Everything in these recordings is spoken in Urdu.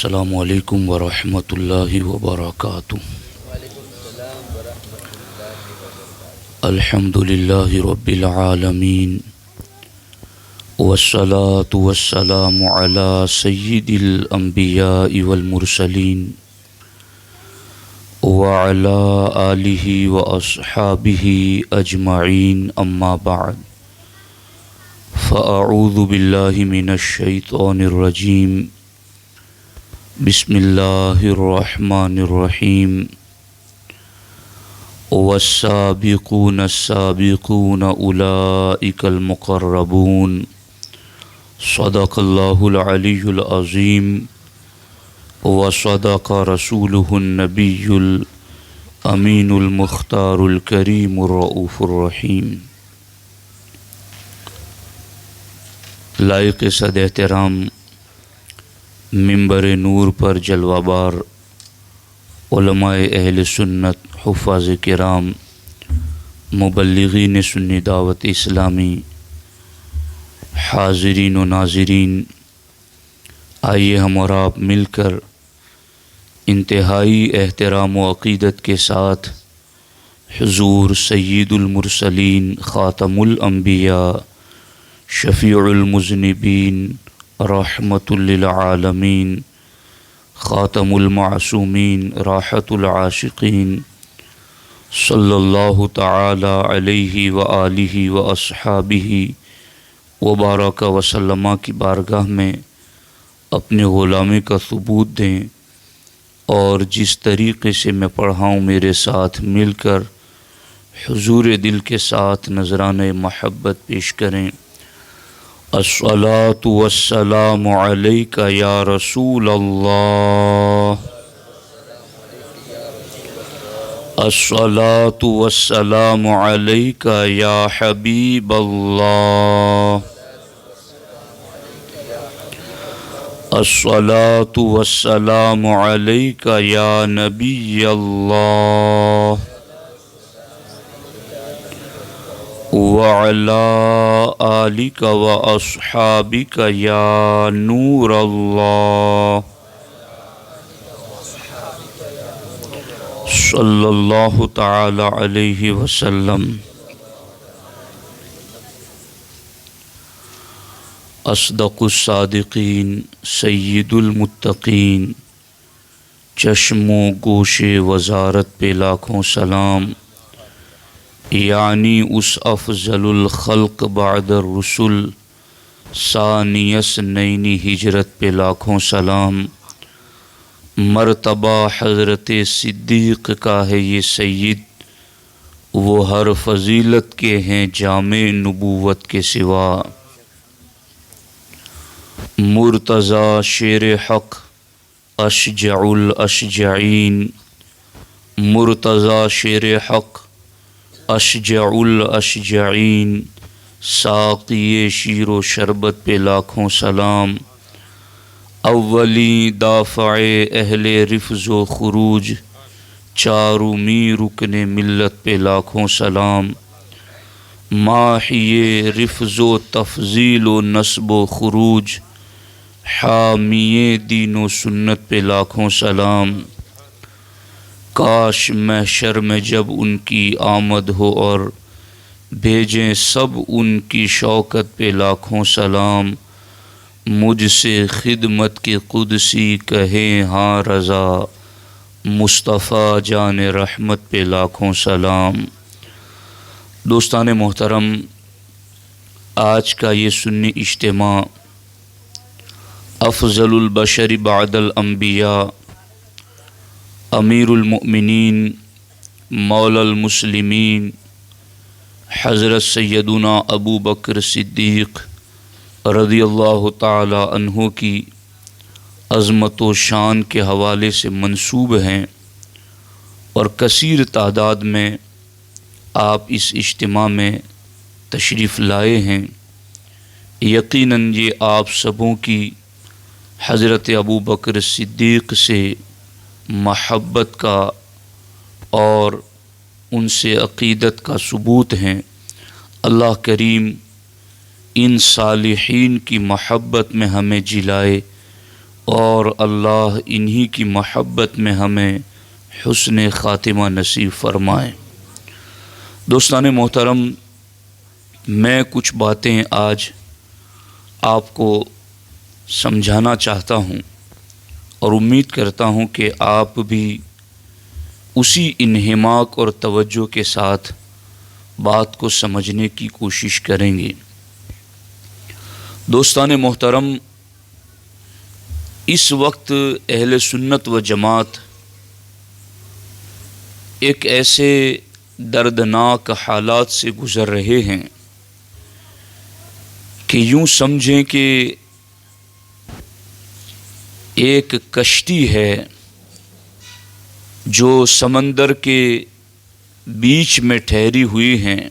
السلام علیکم ورحمۃ اللہ وبرکاتہ۔ الحمد للہ رب العالمین والصلاة والسلام علی سید الانبیاء والمرسلین وعلی آلہ واصحابہ اجمعین، اما بعد فاعوذ باللہ من الشیطان الرجیم، بسم اللہ الرحمن الرحیم۔ والسابقون السابقون اولئک المقربون، صدق اللہ العلی العظیم وصدق رسولہ النبی الامین المختار الکریم الرؤوف الرحیم۔ لائق صد احترام منبر نور پر جلوہ بار علماء اہل سنت، حفاظ کرام، مبلغین سنی دعوت اسلامی، حاضرین و ناظرین، آئیے ہم اور آپ مل کر انتہائی احترام و عقیدت کے ساتھ حضور سید المرسلین، خاتم الانبیاء، شفیع المذنبین، رحمت للعالمین، خاتم المعصومین، راحت العاشقین، صلی اللہ تعالی علیہ وآلہ واصحابہ وبارک وسلم کی بارگاہ میں اپنے غلامی کا ثبوت دیں، اور جس طریقے سے میں پڑھاؤں میرے ساتھ مل کر حضور دل کے ساتھ نذرانہ محبت پیش کریں۔ الصلاۃ والسلام علیک یا رسول اللہ، الصلاۃ والسلام علیک یا حبیب اللہ، الصلاۃ والسلام علیک یا نبی اللہ، وعلی آلک واصحابک یا نور اللہ، صلی اللہ تعالی علیہ وسلم۔ اصدق الصادقین، سید المتقین، چشم و گوش وزارت پہ لاکھوں سلام، یعنی اس افضل الخلق بعد الرسل، ثانی اثنین ہجرت پہ لاکھوں سلام۔ مرتبہ حضرت صدیق کا ہے یہ سید، وہ ہر فضیلت کے ہیں جامع نبوت کے سوا۔ مرتضی شیر حق، اشجع الاشجعین، مرتضی شیر حق، اشجع الاشجعین، ساقی شیر و شربت پہ لاکھوں سلام۔ اولی دافع اہل رفض و خروج، چارمی رکن ملت پہ لاکھوں سلام۔ ماحی رفض و تفضیل و نسب و خروج، حامی دین و سنت پہ لاکھوں سلام۔ کاش محشر میں جب ان کی آمد ہو اور بھیجیں سب ان کی شوکت پہ لاکھوں سلام۔ مجھ سے خدمت کے قدسی کہیں ہاں رضا، مصطفیٰ جان رحمت پہ لاکھوں سلام۔ دوستان محترم، آج کا یہ سنی اجتماع افضل البشر بعد الانبیاء، امیر المؤمنین، مولا المسلمین، حضرت سیدنا ابو بکر صدیق رضی اللہ تعالی عنہ کی عظمت و شان کے حوالے سے منسوب ہیں، اور کثیر تعداد میں آپ اس اجتماع میں تشریف لائے ہیں۔ یقیناً یہ آپ سبوں کی حضرت ابو بکر صدیق سے محبت کا اور ان سے عقیدت کا ثبوت ہیں۔ اللہ کریم ان صالحین کی محبت میں ہمیں جلائے، اور اللہ انہی کی محبت میں ہمیں حسن خاتمہ نصیب فرمائے۔ دوستان محترم، میں کچھ باتیں آج آپ کو سمجھانا چاہتا ہوں اور امید کرتا ہوں کہ آپ بھی اسی انہماک اور توجہ کے ساتھ بات کو سمجھنے کی کوشش کریں گے۔ دوستان محترم، اس وقت اہل سنت و جماعت ایک ایسے دردناک حالات سے گزر رہے ہیں کہ یوں سمجھیں کہ ایک کشتی ہے جو سمندر کے بیچ میں ٹھہری ہوئی ہیں،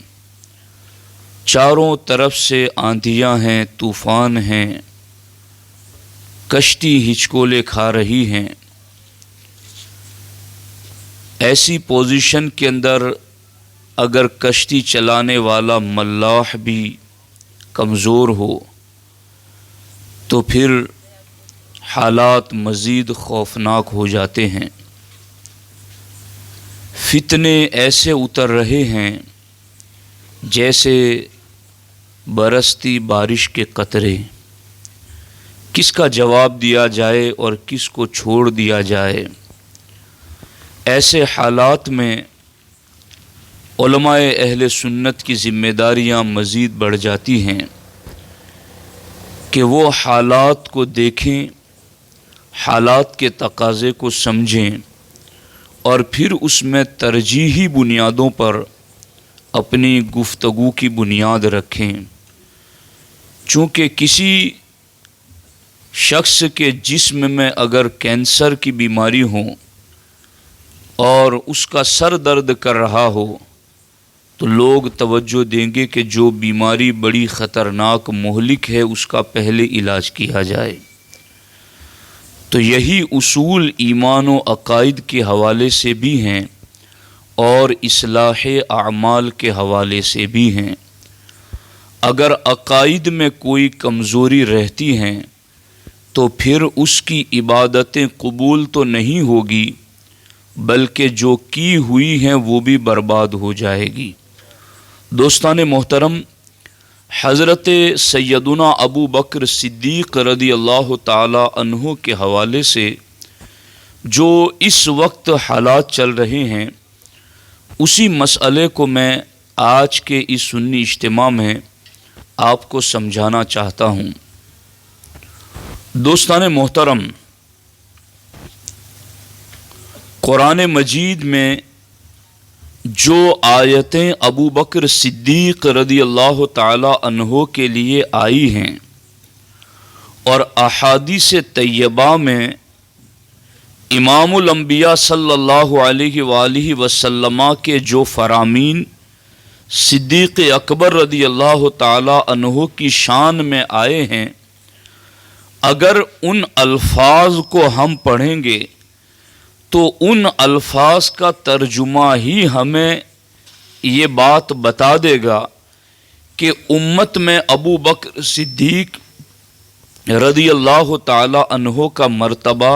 چاروں طرف سے آندھیاں ہیں، طوفان ہیں، کشتی ہچکولے کھا رہی ہیں۔ ایسی پوزیشن کے اندر اگر کشتی چلانے والا ملاح بھی کمزور ہو تو پھر حالات مزید خوفناک ہو جاتے ہیں۔ فتنے ایسے اتر رہے ہیں جیسے برستی بارش کے قطرے، کس کا جواب دیا جائے اور کس کو چھوڑ دیا جائے۔ ایسے حالات میں علماء اہل سنت کی ذمہ داریاں مزید بڑھ جاتی ہیں کہ وہ حالات کو دیکھیں، حالات کے تقاضے کو سمجھیں اور پھر اس میں ترجیحی بنیادوں پر اپنی گفتگو کی بنیاد رکھیں۔ چونکہ کسی شخص کے جسم میں اگر کینسر کی بیماری ہو اور اس کا سر درد کر رہا ہو تو لوگ توجہ دیں گے کہ جو بیماری بڑی خطرناک مہلک ہے اس کا پہلے علاج کیا جائے۔ تو یہی اصول ایمان و عقائد کے حوالے سے بھی ہیں اور اصلاح اعمال کے حوالے سے بھی ہیں۔ اگر عقائد میں کوئی کمزوری رہتی ہیں تو پھر اس کی عبادتیں قبول تو نہیں ہوگی بلکہ جو کی ہوئی ہیں وہ بھی برباد ہو جائے گی۔ دوستان محترم، حضرت سیدنا ابو بکر صدیق رضی اللہ تعالی عنہ کے حوالے سے جو اس وقت حالات چل رہے ہیں اسی مسئلے کو میں آج کے اس سنی اجتماع میں آپ کو سمجھانا چاہتا ہوں۔ دوستان محترم، قرآن مجید میں جو آیتیں ابو بکر صدیق رضی اللہ تعالی عنہ کے لیے آئی ہیں اور احادیث طیبہ میں امام الانبیاء صلی اللہ علیہ وآلہ وسلم کے جو فرامین صدیق اکبر رضی اللہ تعالی عنہ کی شان میں آئے ہیں، اگر ان الفاظ کو ہم پڑھیں گے تو ان الفاظ کا ترجمہ ہی ہمیں یہ بات بتا دے گا کہ امت میں ابو بکر صدیق رضی اللہ تعالی عنہ کا مرتبہ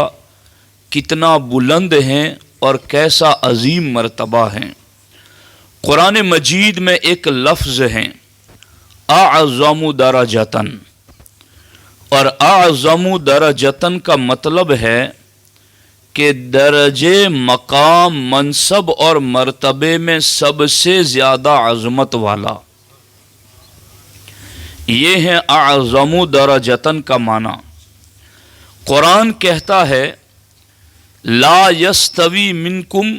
کتنا بلند ہے اور کیسا عظیم مرتبہ ہے۔ قرآن مجید میں ایک لفظ ہے اعظم درجتن، اور اعظم درجتن کا مطلب ہے کہ درجے، مقام، منصب اور مرتبے میں سب سے زیادہ عظمت والا، یہ ہے اعظم درجتن کا معنی۔ قرآن کہتا ہے لا یستوی منکم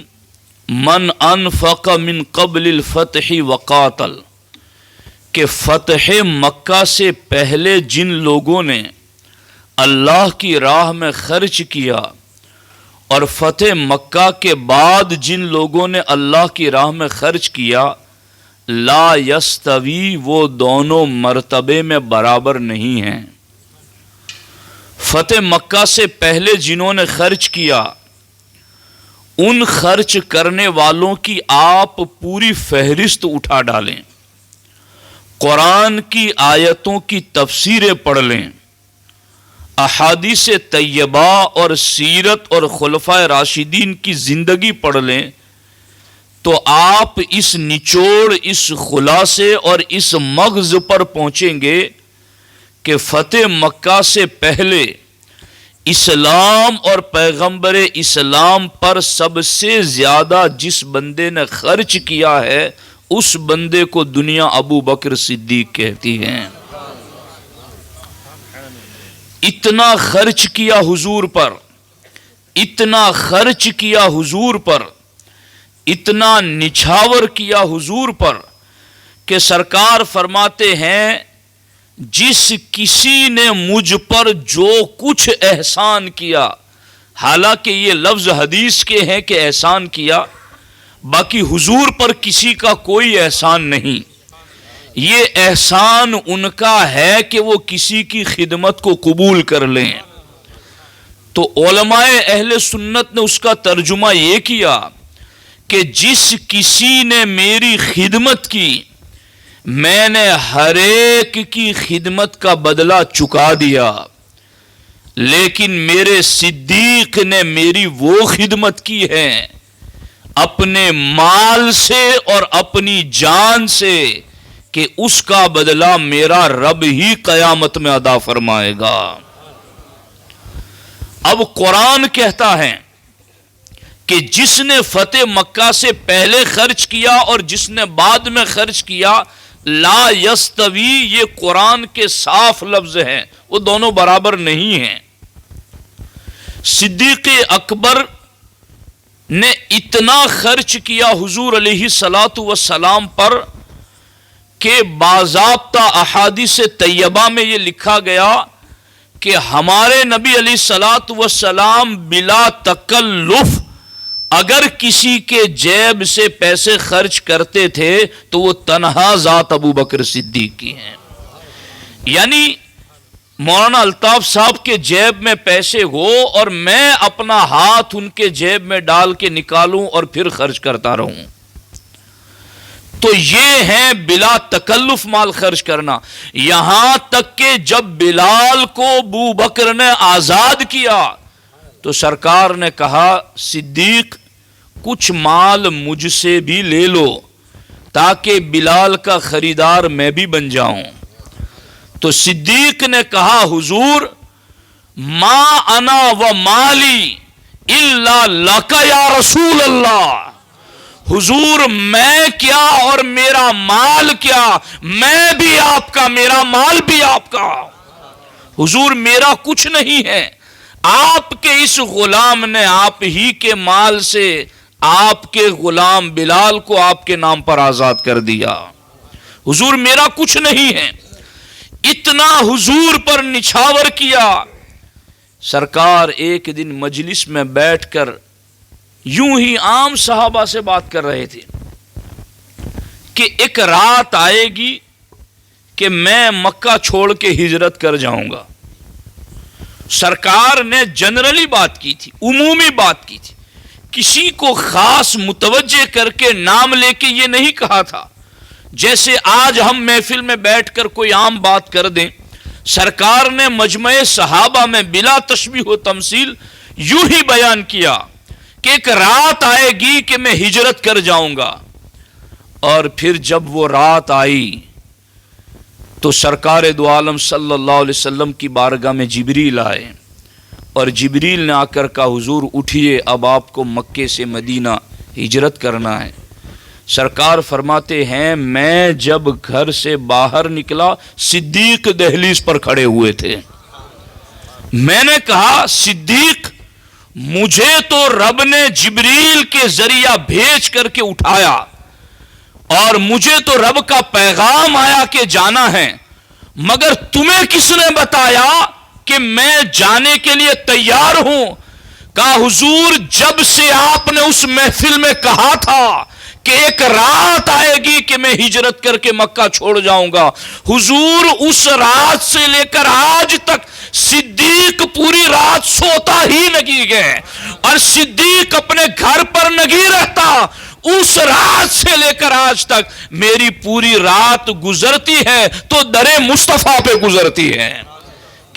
من انفق من قبل الفتح وقاتل، کہ فتح مکہ سے پہلے جن لوگوں نے اللہ کی راہ میں خرچ کیا اور فتح مکہ کے بعد جن لوگوں نے اللہ کی راہ میں خرچ کیا، لا یستوی، وہ دونوں مرتبے میں برابر نہیں ہیں۔ فتح مکہ سے پہلے جنہوں نے خرچ کیا ان خرچ کرنے والوں کی آپ پوری فہرست اٹھا ڈالیں، قرآن کی آیتوں کی تفسیریں پڑھ لیں، احادیث طیبہ اور سیرت اور خلفائے راشدین کی زندگی پڑھ لیں تو آپ اس نچوڑ، اس خلاصے اور اس مغز پر پہنچیں گے کہ فتح مکہ سے پہلے اسلام اور پیغمبر اسلام پر سب سے زیادہ جس بندے نے خرچ کیا ہے اس بندے کو دنیا ابو بکر صدیق کہتی ہے۔ اتنا خرچ کیا حضور پر، اتنا خرچ کیا حضور پر، اتنا نچھاور کیا حضور پر کہ سرکار فرماتے ہیں جس کسی نے مجھ پر جو کچھ احسان کیا، حالانکہ یہ لفظ حدیث کے ہیں کہ احسان کیا، باقی حضور پر کسی کا کوئی احسان نہیں، یہ احسان ان کا ہے کہ وہ کسی کی خدمت کو قبول کر لیں۔ تو علماء اہل سنت نے اس کا ترجمہ یہ کیا کہ جس کسی نے میری خدمت کی، میں نے ہر ایک کی خدمت کا بدلہ چکا دیا، لیکن میرے صدیق نے میری وہ خدمت کی ہے اپنے مال سے اور اپنی جان سے کہ اس کا بدلہ میرا رب ہی قیامت میں ادا فرمائے گا۔ اب قرآن کہتا ہے کہ جس نے فتح مکہ سے پہلے خرچ کیا اور جس نے بعد میں خرچ کیا، لا یستوی، یہ قرآن کے صاف لفظ ہیں، وہ دونوں برابر نہیں ہیں۔ صدیق اکبر نے اتنا خرچ کیا حضور علیہ الصلاۃ والسلام پر کہ باضابطہ احادیث طیبہ میں یہ لکھا گیا کہ ہمارے نبی علیہ الصلاۃ والسلام بلا تکلف اگر کسی کے جیب سے پیسے خرچ کرتے تھے تو وہ تنہا ذات ابو بکر صدیق کی ہیں۔ یعنی مولانا الطاف صاحب کے جیب میں پیسے ہو اور میں اپنا ہاتھ ان کے جیب میں ڈال کے نکالوں اور پھر خرچ کرتا رہوں، تو یہ ہے بلا تکلف مال خرچ کرنا۔ یہاں تک کہ جب بلال کو ابو بکر نے آزاد کیا تو سرکار نے کہا صدیق کچھ مال مجھ سے بھی لے لو تاکہ بلال کا خریدار میں بھی بن جاؤں۔ تو صدیق نے کہا حضور ما انا و مالی الا لک یا رسول اللہ، حضور میں کیا اور میرا مال کیا، میں بھی آپ کا، میرا مال بھی آپ کا، حضور میرا کچھ نہیں ہے، آپ کے اس غلام نے آپ ہی کے مال سے آپ کے غلام بلال کو آپ کے نام پر آزاد کر دیا، حضور میرا کچھ نہیں ہے۔ اتنا حضور پر نچھاور کیا۔ سرکار ایک دن مجلس میں بیٹھ کر یوں ہی عام صحابہ سے بات کر رہے تھے کہ ایک رات آئے گی کہ میں مکہ چھوڑ کے ہجرت کر جاؤں گا۔ سرکار نے جنرلی بات کی تھی، عمومی بات کی تھی، کسی کو خاص متوجہ کر کے نام لے کے یہ نہیں کہا تھا جیسے آج ہم محفل میں بیٹھ کر کوئی عام بات کر دیں۔ سرکار نے مجمع صحابہ میں بلا تشبیہ و تمثیل یوں ہی بیان کیا کہ ایک رات آئے گی کہ میں ہجرت کر جاؤں گا، اور پھر جب وہ رات آئی تو سرکار دو عالم صلی اللہ علیہ وسلم کی بارگاہ میں جبریل آئے اور جبریل نے آ کر کہا حضور اٹھیے، اب آپ کو مکے سے مدینہ ہجرت کرنا ہے۔ سرکار فرماتے ہیں میں جب گھر سے باہر نکلا صدیق دہلیز پر کھڑے ہوئے تھے، میں نے کہا صدیق مجھے تو رب نے جبریل کے ذریعہ بھیج کر کے اٹھایا اور مجھے تو رب کا پیغام آیا کہ جانا ہے، مگر تمہیں کس نے بتایا کہ میں جانے کے لیے تیار ہوں؟ کہا حضور جب سے آپ نے اس محفل میں کہا تھا کہ ایک رات آئے گی کہ میں ہجرت کر کے مکہ چھوڑ جاؤں گا، حضور اس رات سے لے کر آج تک صدیق پوری رات سوتا ہی نہیں ہے، اور صدیق اپنے گھر پر نہیں رہتا، اس رات سے لے کر آج تک میری پوری رات گزرتی ہے تو در مصطفیٰ پہ گزرتی ہے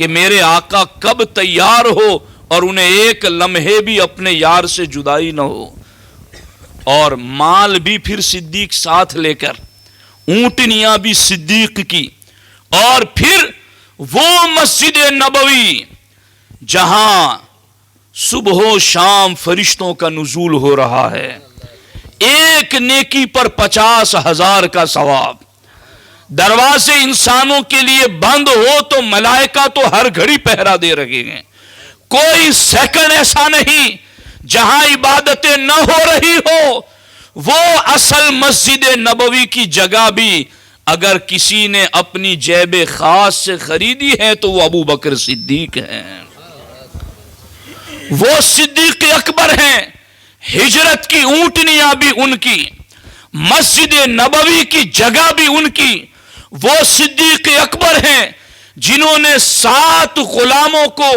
کہ میرے آقا کب تیار ہو اور انہیں ایک لمحے بھی اپنے یار سے جدائی نہ ہو، اور مال بھی پھر صدیق ساتھ لے کر، اونٹنیاں بھی صدیق کی، اور پھر وہ مسجد نبوی جہاں صبح و شام فرشتوں کا نزول ہو رہا ہے، ایک نیکی پر 50,000 کا ثواب، دروازے انسانوں کے لیے بند ہو تو ملائکہ تو ہر گھڑی پہرا دے رہے ہیں، کوئی سیکنڈ ایسا نہیں جہاں عبادتیں نہ ہو رہی ہو۔ وہ اصل مسجد نبوی کی جگہ بھی اگر کسی نے اپنی جیب خاص سے خریدی ہے تو وہ ابو بکر صدیق ہیں، وہ صدیق اکبر ہیں۔ ہجرت کی اونٹنیاں بھی ان کی، مسجد نبوی کی جگہ بھی ان کی، وہ صدیق اکبر ہیں جنہوں نے 7 غلاموں کو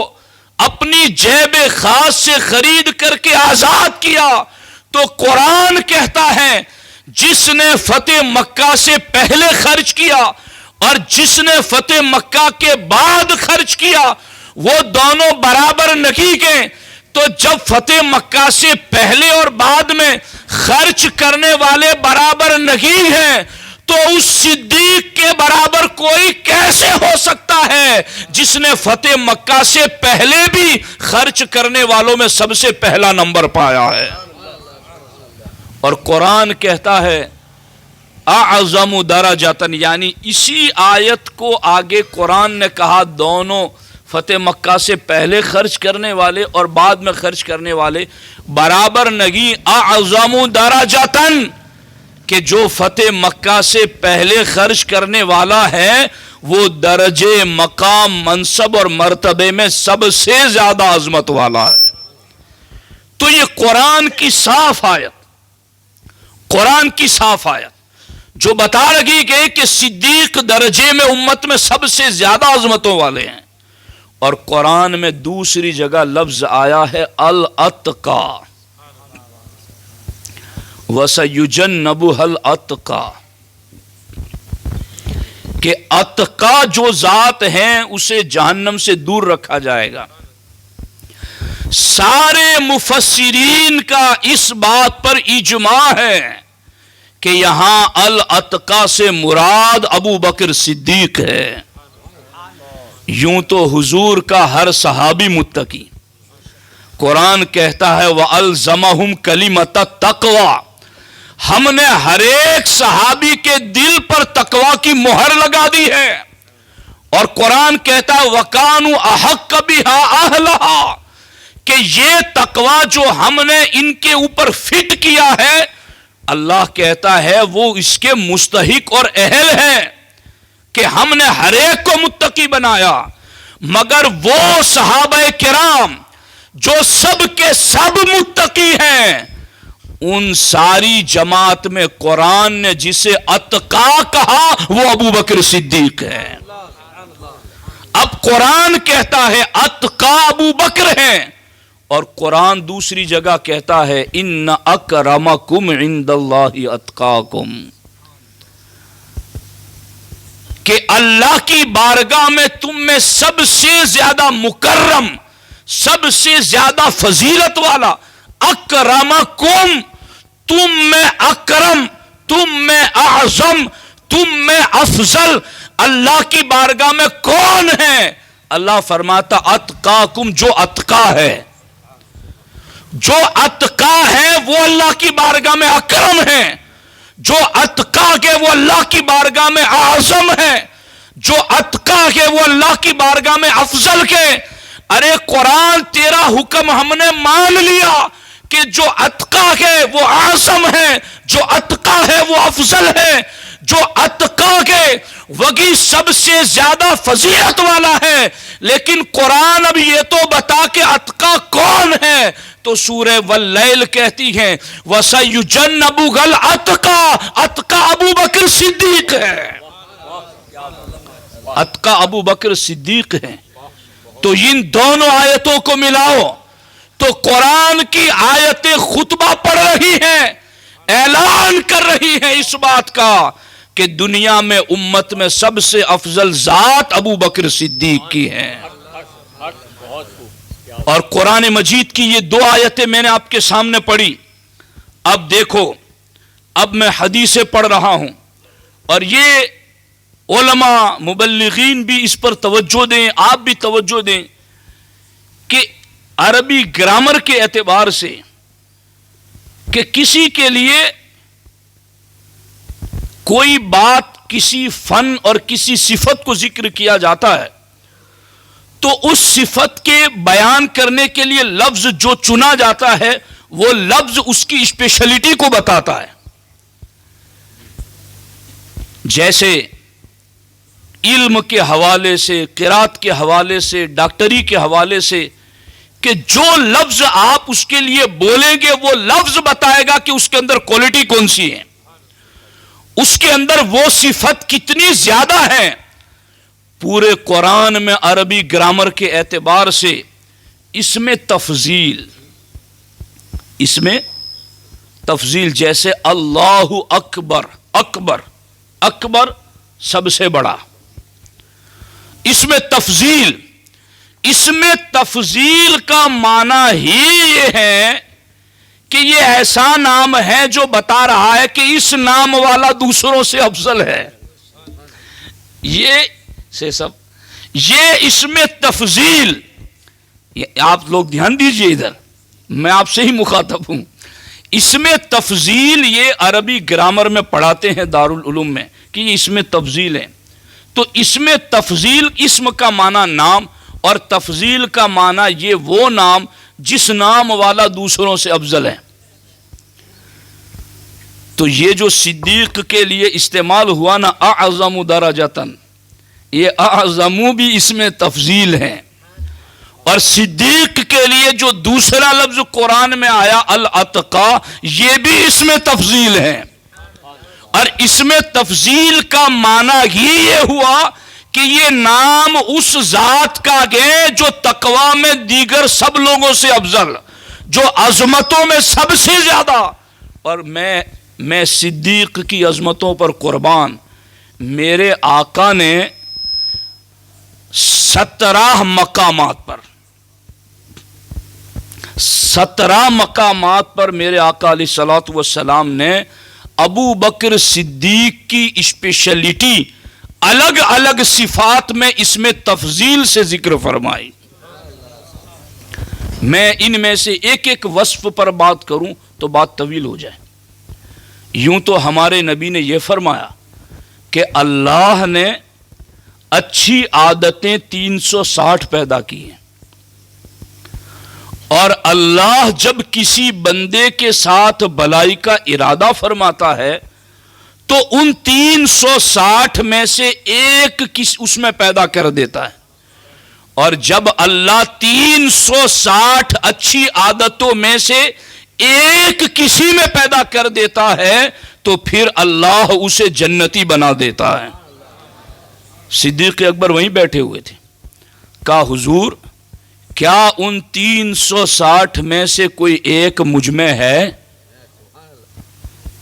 اپنی جیب خاص سے خرید کر کے آزاد کیا۔ تو قرآن کہتا ہے جس نے فتح مکہ سے پہلے خرچ کیا اور جس نے فتح مکہ کے بعد خرچ کیا وہ دونوں برابر نہیں گئے۔ تو جب فتح مکہ سے پہلے اور بعد میں خرچ کرنے والے برابر نہیں ہیں تو اس صدیق کے برابر کوئی کیسے ہو سکتا ہے جس نے فتح مکہ سے پہلے بھی خرچ کرنے والوں میں سب سے پہلا نمبر پایا ہے۔ اور قرآن کہتا ہے اعظم درجۃ، یعنی اسی آیت کو آگے قرآن نے کہا دونوں فتح مکہ سے پہلے خرچ کرنے والے اور بعد میں خرچ کرنے والے برابر نہیں، اعظم درجۃ، کہ جو فتح مکہ سے پہلے خرچ کرنے والا ہے وہ درجے، مقام، منصب اور مرتبے میں سب سے زیادہ عظمت والا ہے۔ تو یہ قرآن کی صاف آیت، قرآن کی صاف آیت جو بتا رہی گئی کہ صدیق درجے میں امت میں سب سے زیادہ عظمتوں والے ہیں۔ اور قرآن میں دوسری جگہ لفظ آیا ہے الاتقا، وَسَيُجَنَّبُهَا الْأَتْقَى، کہ اتقا جو ذات ہیں اسے جہنم سے دور رکھا جائے گا۔ سارے مفسرین کا اس بات پر اجماع ہے کہ یہاں الاتقا سے مراد ابو بکر صدیق ہے۔ یوں تو حضور کا ہر صحابی متقی، قرآن کہتا ہے وَأَلْزَمَهُمْ كَلِمَةَ التَّقْوَى، ہم نے ہر ایک صحابی کے دل پر تقوی کی مہر لگا دی ہے۔ اور قرآن کہتا ہے وَكَانُوا أَحَقَّ بِهَا أَهْلَهَا، کہ یہ تقوی جو ہم نے ان کے اوپر فٹ کیا ہے اللہ کہتا ہے وہ اس کے مستحق اور اہل ہے کہ ہم نے ہر ایک کو متقی بنایا۔ مگر وہ صحابہ کرام جو سب کے سب متقی ہیں، ان ساری جماعت میں قرآن نے جسے اتقا کہا وہ ابو بکر صدیق ہے۔ اب قرآن کہتا ہے اتقا ابو بکر ہیں، اور قرآن دوسری جگہ کہتا ہے ان اکرمکم عند اللہ اتقاکم، کہ اللہ کی بارگاہ میں تم میں سب سے زیادہ مکرم، سب سے زیادہ فضیلت والا، اکرمکم، تم میں اکرم، تم میں اعظم، تم میں افضل اللہ کی بارگاہ میں کون ہے؟ اللہ فرماتا اتقاکم، جو اتقا ہے، جو اتقا ہے وہ اللہ کی بارگاہ میں اکرم ہے، جو اتقا کے وہ اللہ کی بارگاہ میں اعظم ہے، جو اتقا کے وہ اللہ کی بارگاہ میں افضل کے۔ ارے قرآن تیرا حکم ہم نے مان لیا کہ جو اتقا ہے وہ اعظم ہے، جو اتقا ہے وہ افضل ہے، جو اتقا کے وہی سب سے زیادہ فضیلت والا ہے۔ لیکن قرآن اب یہ تو بتا کہ اتقا کون ہے، تو سورہ واللیل کہتی ہے وَسَيُجَنَّبُهَا الْأَتْقَى، اتقا ابو بکر صدیق ہے، اتقا ابو بکر صدیق ہے۔ تو ان دونوں آیتوں کو ملاؤ تو قرآن کی آیتیں خطبہ پڑھ رہی ہیں، اعلان کر رہی ہیں اس بات کا کہ دنیا میں امت میں سب سے افضل ذات ابو بکر صدیق کی ہے۔ اور قرآن مجید کی یہ دو آیتیں میں نے آپ کے سامنے پڑھی. اب دیکھو، اب میں حدیثیں پڑھ رہا ہوں، اور یہ علماء مبلغین بھی اس پر توجہ دیں، آپ بھی توجہ دیں کہ عربی گرامر کے اعتبار سے کہ کسی کے لیے کوئی بات کسی فن اور کسی صفت کو ذکر کیا جاتا ہے تو اس صفت کے بیان کرنے کے لیے لفظ جو چنا جاتا ہے وہ لفظ اس کی اسپیشلٹی کو بتاتا ہے. جیسے علم کے حوالے سے، قرات کے حوالے سے، ڈاکٹری کے حوالے سے، کہ جو لفظ آپ اس کے لیے بولیں گے وہ لفظ بتائے گا کہ اس کے اندر کوالٹی کون سی ہے، اس کے اندر وہ صفت کتنی زیادہ ہے. پورے قرآن میں عربی گرامر کے اعتبار سے اس میں تفضیل جیسے اللہ اکبر، اکبر اکبر سب سے بڑا، اس میں تفضیل کا معنی ہی یہ ہے کہ یہ ایسا نام ہے جو بتا رہا ہے کہ اس نام والا دوسروں سے افضل ہے. یہ اس میں تفضیل، آپ لوگ دھیان دیجئے، ادھر میں آپ سے ہی مخاطب ہوں. اس میں تفضیل یہ عربی گرامر میں پڑھاتے ہیں دارالعلوم میں کہ یہ اس میں تفضیل ہے. تو اس میں تفضیل، اسم کا معنی نام، اور تفضیل کا معنی یہ وہ نام جس نام والا دوسروں سے افضل ہے. تو یہ جو صدیق کے لیے استعمال ہوا نا اعظم درجتن، یہ اعظم بھی اس میں تفضیل ہے. اور صدیق کے لیے جو دوسرا لفظ قرآن میں آیا الاتقا، یہ بھی اس میں تفضیل ہے. اور اس میں تفضیل کا معنی ہی یہ ہوا کہ یہ نام اس ذات کا ہے جو تقوی میں دیگر سب لوگوں سے افضل، جو عظمتوں میں سب سے زیادہ. اور میں صدیق کی عظمتوں پر قربان، میرے آقا نے 17 مقامات پر میرے آقا علیہ الصلوۃ والسلام نے ابو بکر صدیق کی اسپیشلٹی الگ الگ صفات میں اس میں تفضیل سے ذکر فرمائی. میں ان میں سے ایک ایک وصف پر بات کروں تو بات طویل ہو جائے. یوں تو ہمارے نبی نے یہ فرمایا کہ اللہ نے اچھی عادتیں 360 پیدا کی ہیں، اور اللہ جب کسی بندے کے ساتھ بلائی کا ارادہ فرماتا ہے تو ان 360 میں سے ایک اس میں پیدا کر دیتا ہے. اور جب اللہ 360 اچھی عادتوں میں سے ایک کسی میں پیدا کر دیتا ہے تو پھر اللہ اسے جنتی بنا دیتا ہے. صدیق اکبر وہیں بیٹھے ہوئے تھے. کہا حضور کیا ان 360 میں سے کوئی ایک مجھ میں ہے؟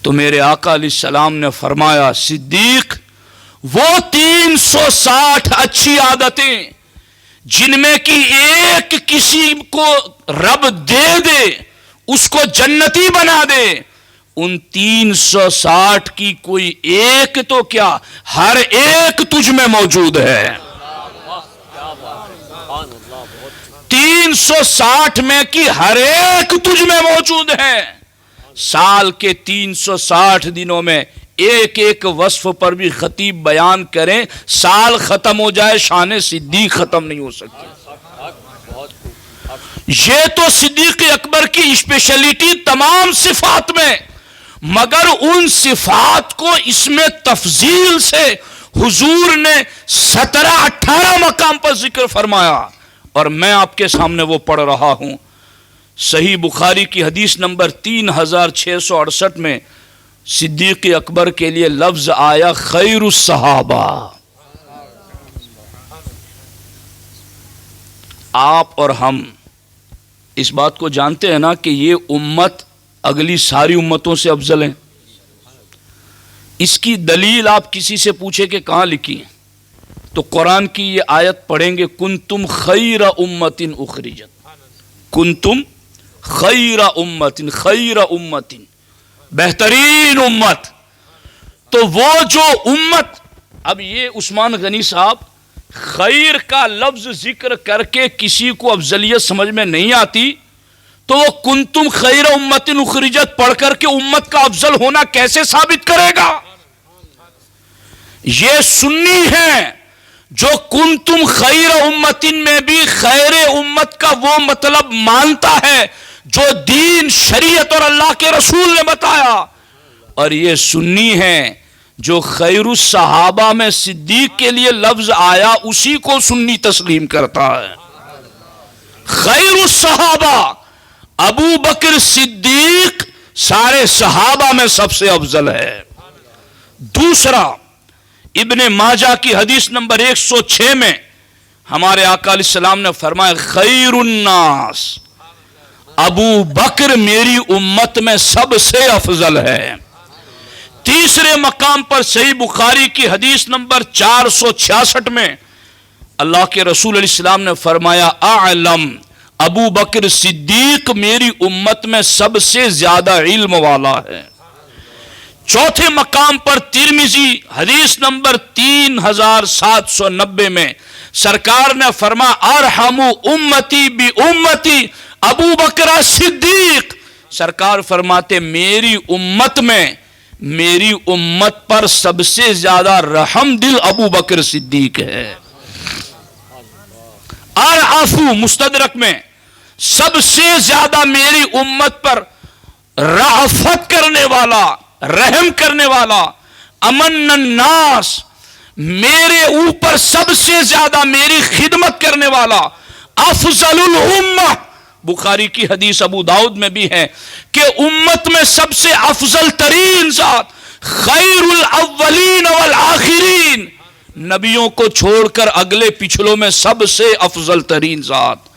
تو میرے آقا علیہ السلام نے فرمایا صدیق وہ 360 اچھی عادتیں جن میں کی ایک کسی کو رب دے دے، اس کو جنتی بنا دے، ان 360 کی کوئی ایک تو کیا ہر ایک تجھ میں موجود ہے. 360 میں کی ہر ایک تجھ میں موجود ہے. سال کے 360 دنوں میں ایک ایک وصف پر بھی خطیب بیان کریں، سال ختم ہو جائے شان صدیق ختم نہیں ہو سکتی. یہ تو صدیق اکبر کی اسپیشلٹی تمام صفات میں، مگر ان صفات کو اس میں تفضیل سے حضور نے 17-18 مقام پر ذکر فرمایا. اور میں آپ کے سامنے وہ پڑھ رہا ہوں. صحیح بخاری کی حدیث نمبر 3668 میں صدیق اکبر کے لیے لفظ آیا خیر الصحابہ. آپ اور ہم اس بات کو جانتے ہیں نا کہ یہ امت اگلی ساری امتوں سے افضل ہیں. اس کی دلیل آپ کسی سے پوچھے کہ کہاں لکھی ہے تو قرآن کی یہ آیت پڑھیں گے کنتم خیر امت اخرجت. کنتم خیر امت، خیر امت، بہترین امت. تو وہ جو امت، اب یہ عثمان غنی صاحب خیر کا لفظ ذکر کر کے کسی کو افضلیت سمجھ میں نہیں آتی تو وہ کنتم خیر امت اخرجت پڑھ کر کے امت کا افضل ہونا کیسے ثابت کرے گا؟ یہ سنی ہے جو کنتم خیر امت میں بھی خیر امت کا وہ مطلب مانتا ہے جو دین، شریعت اور اللہ کے رسول نے بتایا، اور یہ سنی ہے جو خیر الصحابہ میں صدیق کے لیے لفظ آیا اسی کو سنی تسلیم کرتا ہے. خیر الصحابہ ابو بکر صدیق سارے صحابہ میں سب سے افضل ہے. دوسرا، ابن ماجہ کی حدیث نمبر 106 میں ہمارے آقا علیہ السلام نے فرمایا خیر الناس، ابو بکر میری امت میں سب سے افضل ہے. تیسرے مقام پر صحیح بخاری کی حدیث نمبر 466 میں اللہ کے رسول علیہ السلام نے فرمایا اعلم، ابو بکر صدیق میری امت میں سب سے زیادہ علم والا ہے. چوتھے مقام پر ترمذی حدیث نمبر 3790 میں سرکار نے فرمایا ارحم امتی بی امتی ابو بکر صدیق. سرکار فرماتے میری امت میں، میری امت پر سب سے زیادہ رحم دل ابو بکر صدیق ہے. ارعفو مستدرک میں سب سے زیادہ میری امت پر رأفت کرنے والا، رحم کرنے والا، امن الناس میرے اوپر سب سے زیادہ میری خدمت کرنے والا، افضل الامہ. بخاری کی حدیث ابو داؤد میں بھی ہے کہ امت میں سب سے افضل ترین ذات، خیر الاولین والآخرین، نبیوں کو چھوڑ کر اگلے پچھلوں میں سب سے افضل ترین ذات.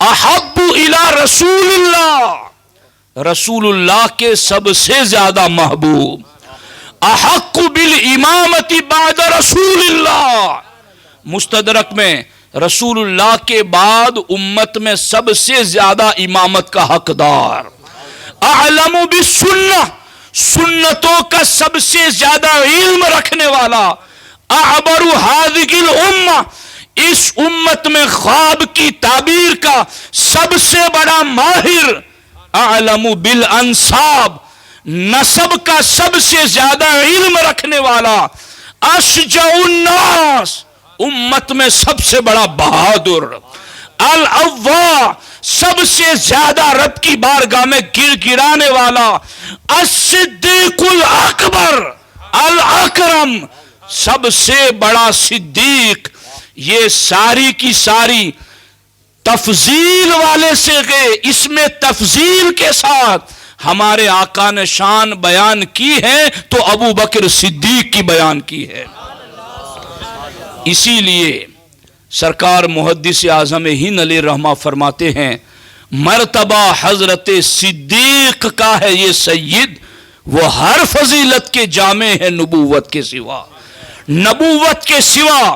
احب الی رسول اللہ، رسول اللہ کے سب سے زیادہ محبوب. احق بالامامت بعد رسول اللہ، مستدرک میں رسول اللہ کے بعد امت میں سب سے زیادہ امامت کا حقدار. اعلم بالسنہ، سنتوں کا سب سے زیادہ علم رکھنے والا. اعبر هذه الامہ، اس امت میں خواب کی تعبیر کا سب سے بڑا ماہر. اعلم بالانساب، نسب کا سب سے زیادہ علم رکھنے والا. اشجع الناس، امت میں سب سے بڑا بہادر. الاوا، سب سے زیادہ رب کی بارگاہ میں گر گرانے والا. الصدیق الاکبر الاکرم، سب سے بڑا صدیق. یہ ساری کی ساری تفضیل والے سے گئے، اس میں تفضیل کے ساتھ ہمارے آقا نے شان بیان کی ہے تو ابو بکر صدیق کی بیان کی ہے. اسی لیے سرکار محدث اعظم ہند علیہ رحمہ فرماتے ہیں مرتبہ حضرت صدیق کا ہے یہ سید، وہ ہر فضیلت کے جامع ہے نبوت کے سوا. نبوت کے سوا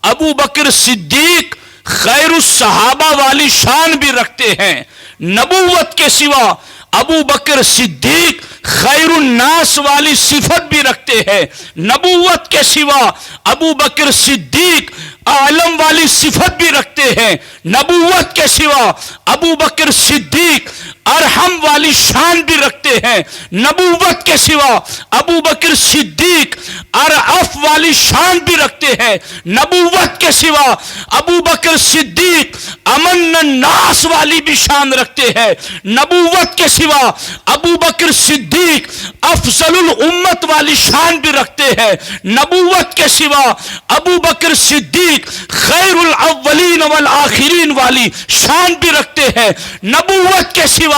ابو بکر صدیق خیر الصحابہ والی شان بھی رکھتے ہیں. نبوت کے سوا ابو بکر صدیق خیر الناس والی صفت بھی رکھتے ہیں. نبوت کے سوا ابو بکر صدیق عالم والی صفت بھی رکھتے ہیں. نبوت کے سوا ابو بکر صدیق ارحم والی شان بھی رکھتے ہیں. نبوت کے سوا ابو بکر صدیق ارعف والی شان بھی رکھتے ہیں. نبوت کے سوا ابو بکر صدیق امن الناس والی بھی شان رکھتے ہیں. نبوت کے سوا ابو بکر صدیق افضل الامت والی شان بھی رکھتے ہیں. نبوت کے سوا ابو بکر صدیق خیر الاولین والآخرین والی شان بھی رکھتے ہیں. نبوت کے سوا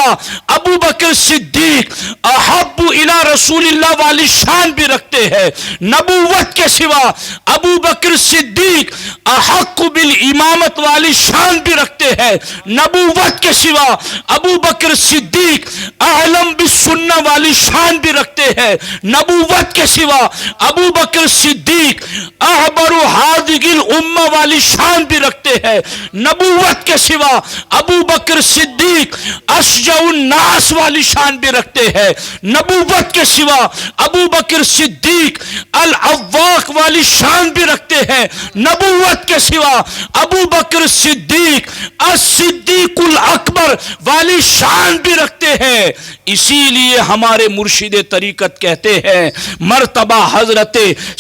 ابو بکر صدیق احب الی رسول اللہ والی شان بھی رکھتے ہیں. نبوت کے سوا ابو بکر صدیق احق بالامامت والی شان بھی رکھتے ہیں. نبوت کے سوا ابو بکر صدیق اعلم بالسنہ والی شان بھی رکھتے ہیں. نبوت کے سوا ابو بکر صدیق احبر هذه الامہ والی والی شان بھی رکھتے ہیں، نبوت کے سوا ابو بکر صدیق اشجع الناس والی شان بھی رکھتے ہیں، نبوت کے سوا ابو بکر صدیق العواق والی شان بھی رکھتے ہیں، نبوت کے سوا ابو بکر صدیق الصدیق الاکبر والی شان بھی رکھتے ہیں۔ اسی لیے ہمارے مرشد طریقت کہتے ہیں مرتبہ حضرت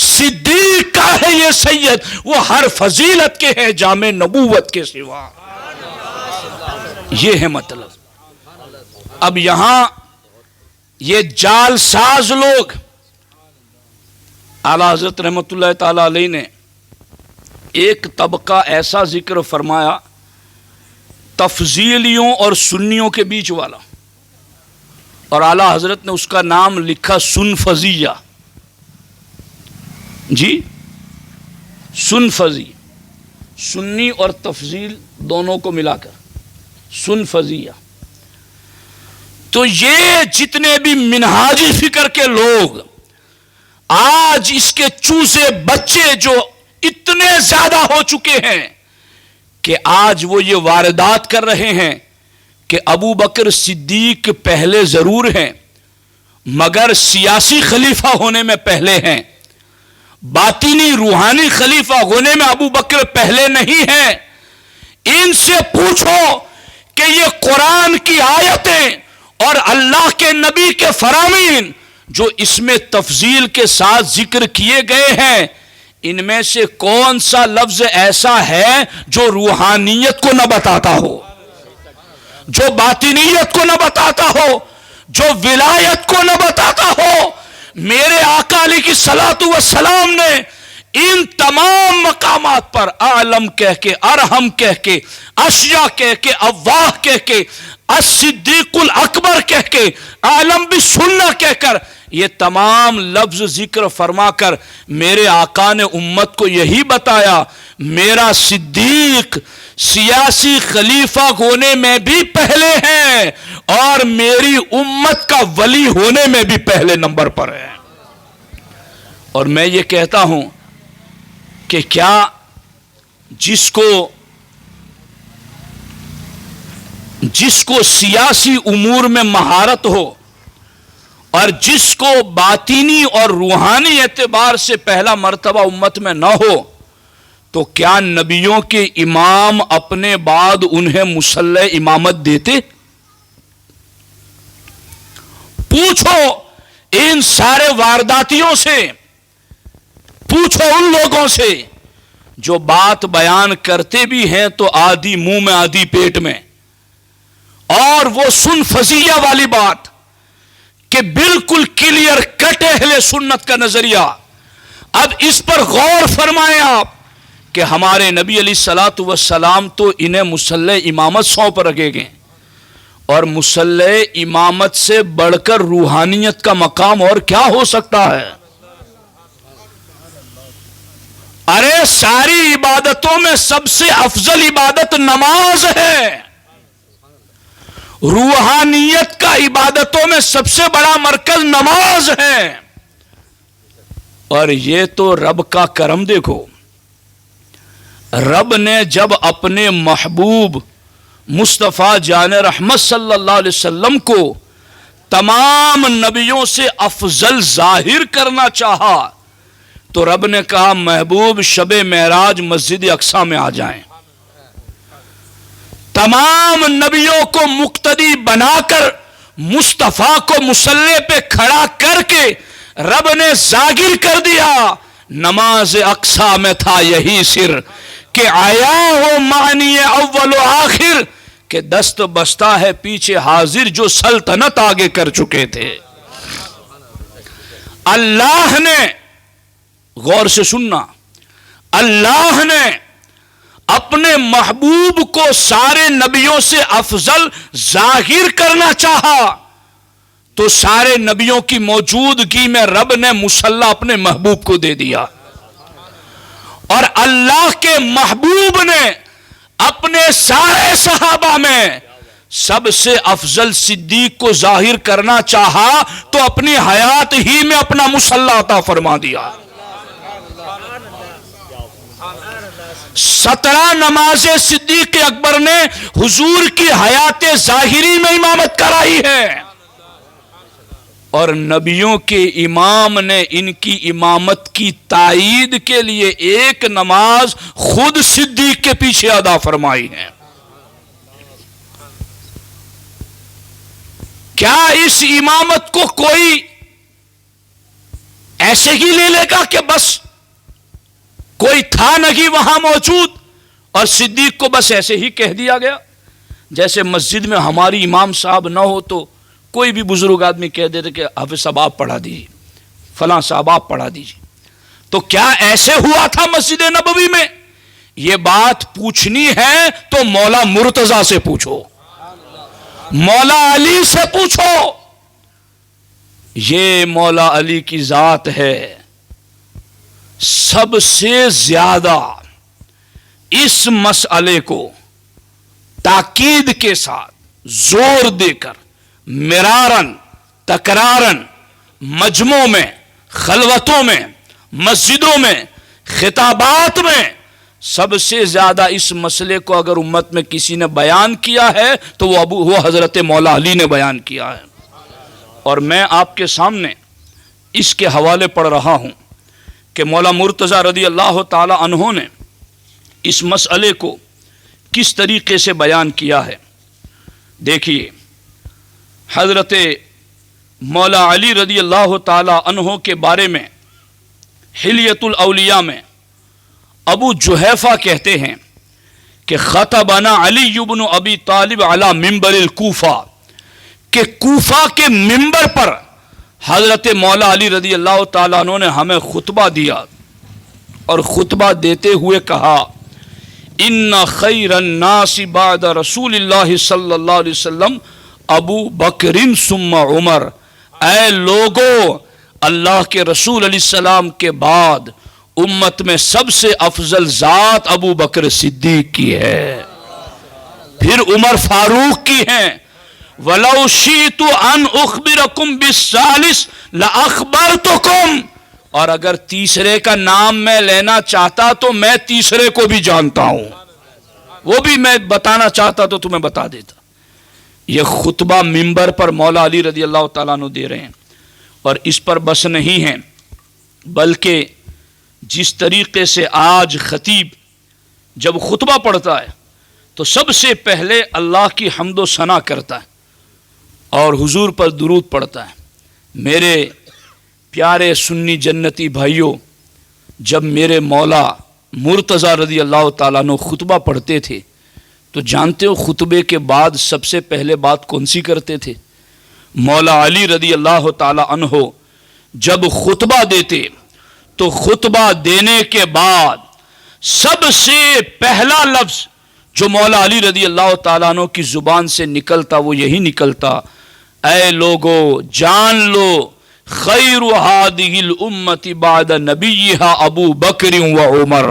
صدیق کا ہے یہ سید، وہ ہر فضیلت کے ہیں جامع نبوت کے سوا۔ یہ ہے مطلب۔ اب یہاں یہ جال ساز لوگ، اعلیٰ حضرت رحمت اللہ تعالی علیہ نے ایک طبقہ ایسا ذکر فرمایا تفضیلیوں اور سنیوں کے بیچ والا، اور اعلیٰ حضرت نے اس کا نام لکھا سنفضیہ۔ جی سنفضی، سنی اور تفضیل دونوں کو ملا کر سنفضیہ۔ تو یہ جتنے بھی منہاجی فکر کے لوگ آج اس کے چوسے بچے جو اتنے زیادہ ہو چکے ہیں کہ آج وہ یہ واردات کر رہے ہیں کہ ابو بکر صدیق پہلے ضرور ہیں مگر سیاسی خلیفہ ہونے میں پہلے ہیں، باطنی روحانی خلیفہ ہونے میں ابو بکر پہلے نہیں ہیں۔ ان سے پوچھو کہ یہ قرآن کی آیتیں اور اللہ کے نبی کے فرامین جو اس میں تفضیل کے ساتھ ذکر کیے گئے ہیں، ان میں سے کون سا لفظ ایسا ہے جو روحانیت کو نہ بتاتا ہو، جو باطنیت کو نہ بتاتا ہو، جو ولایت کو نہ بتاتا ہو؟ میرے آقا علیہ الصلوۃ والسلام نے ان تمام مقامات پر عالم کہہ کے، ارحم کہہ کے، اشیا کہہ کے، اواہ کہہ کے، الصدیق الاکبر کہہ کے، عالم بالسنہ کہہ کر یہ تمام لفظ ذکر فرما کر میرے آقا نے امت کو یہی بتایا میرا صدیق سیاسی خلیفہ ہونے میں بھی پہلے ہیں اور میری امت کا ولی ہونے میں بھی پہلے نمبر پر ہے۔ اور میں یہ کہتا ہوں کہ کیا جس کو سیاسی امور میں مہارت ہو اور جس کو باطنی اور روحانی اعتبار سے پہلا مرتبہ امت میں نہ ہو، تو کیا نبیوں کے امام اپنے بعد انہیں مصلی امامت دیتے؟ پوچھو ان سارے وارداتیوں سے، پوچھو ان لوگوں سے جو بات بیان کرتے بھی ہیں تو آدھی منہ میں آدھی پیٹ میں، اور وہ سنفضیہ والی بات کہ بالکل کلیئر کٹ اہل سنت کا نظریہ۔ اب اس پر غور فرمائیں آپ کہ ہمارے نبی علیہ الصلوۃ والسلام تو انہیں مصلی امامت سونپ رکھے گئے، اور مصلی امامت سے بڑھ کر روحانیت کا مقام اور کیا ہو سکتا ہے؟ ارے ساری عبادتوں میں سب سے افضل عبادت نماز ہے، روحانیت کا عبادتوں میں سب سے بڑا مرکز نماز ہے۔ اور یہ تو رب کا کرم دیکھو، رب نے جب اپنے محبوب مصطفیٰ جان رحمت صلی اللہ علیہ وسلم کو تمام نبیوں سے افضل ظاہر کرنا چاہا تو رب نے کہا محبوب شب معراج مسجد اقصی میں آ جائیں۔ تمام نبیوں کو مقتدی بنا کر مصطفیٰ کو مصلی پہ کھڑا کر کے رب نے ظاہر کر دیا نماز اقصی میں تھا یہی سر کہ آیا ہو معنی اول و آخر کہ دست بستہ ہے پیچھے حاضر جو سلطنت آگے کر چکے تھے۔ اللہ نے، غور سے سننا، اللہ نے اپنے محبوب کو سارے نبیوں سے افضل ظاہر کرنا چاہا تو سارے نبیوں کی موجودگی میں رب نے مصلی اپنے محبوب کو دے دیا، اور اللہ کے محبوب نے اپنے سارے صحابہ میں سب سے افضل صدیق کو ظاہر کرنا چاہا تو اپنی حیات ہی میں اپنا مصلی عطا فرما دیا۔ 17 نمازیں صدیق اکبر نے حضور کی حیات ظاہری میں امامت کرائی ہے، اور نبیوں کے امام نے ان کی امامت کی تائید کے لیے ایک نماز خود صدیق کے پیچھے ادا فرمائی ہے۔ کیا اس امامت کو کوئی ایسے ہی لے لے گا کہ بس کوئی تھا نہیں وہاں موجود اور صدیق کو بس ایسے ہی کہہ دیا گیا؟ جیسے مسجد میں ہماری امام صاحب نہ ہو تو کوئی بھی بزرگ آدمی کہہ دیتے کہ حافظ صاحب آپ پڑھا دیجیے، فلاں صاحب آپ پڑھا دیجیے۔ تو کیا ایسے ہوا تھا مسجد نبوی میں؟ یہ بات پوچھنی ہے تو مولا مرتضیٰ سے پوچھو، مولا علی سے پوچھو۔ یہ مولا علی کی ذات ہے، سب سے زیادہ اس مسئلے کو تاکید کے ساتھ زور دے کر مرارن تکرارن مجمعوں میں، خلوتوں میں، مسجدوں میں، خطابات میں سب سے زیادہ اس مسئلے کو اگر امت میں کسی نے بیان کیا ہے تو وہ حضرت مولا علی نے بیان کیا ہے۔ اور میں آپ کے سامنے اس کے حوالے پڑھ رہا ہوں کہ مولا مرتضیٰ رضی اللہ تعالی عنہ نے اس مسئلے کو کس طریقے سے بیان کیا ہے۔ دیکھیے، حضرت مولا علی رضی اللہ تعالی عنہ کے بارے میں حلیۃ الاولیاء میں ابو جحیفہ کہتے ہیں کہ خطبنا علی بن ابی طالب علی منبر الکوفہ، کہ کوفہ کے منبر پر حضرت مولا علی رضی اللہ تعالیٰ عنہ نے ہمیں خطبہ دیا، اور خطبہ دیتے ہوئے کہا ان خیر الناس بعد رسول اللہ صلی اللہ علیہ وسلم ابو بکر ثم عمر، اے لوگو اللہ کے رسول علیہ السلام کے بعد امت میں سب سے افضل ذات ابو بکر صدیق کی ہے، پھر عمر فاروق کی ہیں۔ وَلَوْ شِئْتُ أَنْ أُخْبِرَكُمْ بِالثَّالِثِ لَأَخْبَرْتُكُمْ، اور اگر تیسرے کا نام میں لینا چاہتا تو میں تیسرے کو بھی جانتا ہوں، وہ بھی میں بتانا چاہتا تو تمہیں بتا دیتا۔ یہ خطبہ منبر پر مولا علی رضی اللہ تعالیٰ عنہ دے رہے ہیں، اور اس پر بس نہیں ہیں بلکہ جس طریقے سے آج خطیب جب خطبہ پڑھتا ہے تو سب سے پہلے اللہ کی حمد و ثنا کرتا ہے اور حضور پر درود پڑھتا ہے۔ میرے پیارے سنی جنتی بھائیوں، جب میرے مولا مرتضیٰ رضی اللہ تعالیٰ عنہ خطبہ پڑھتے تھے تو جانتے ہو خطبے کے بعد سب سے پہلے بات کون سی کرتے تھے؟ مولا علی رضی اللہ تعالیٰ عنہ جب خطبہ دیتے تو خطبہ دینے کے بعد سب سے پہلا لفظ جو مولا علی رضی اللہ تعالیٰ عنہ کی زبان سے نکلتا وہ یہی نکلتا، اے لوگو جان لو خیر هذه الامت بعد نبیہا ابو بکر و عمر،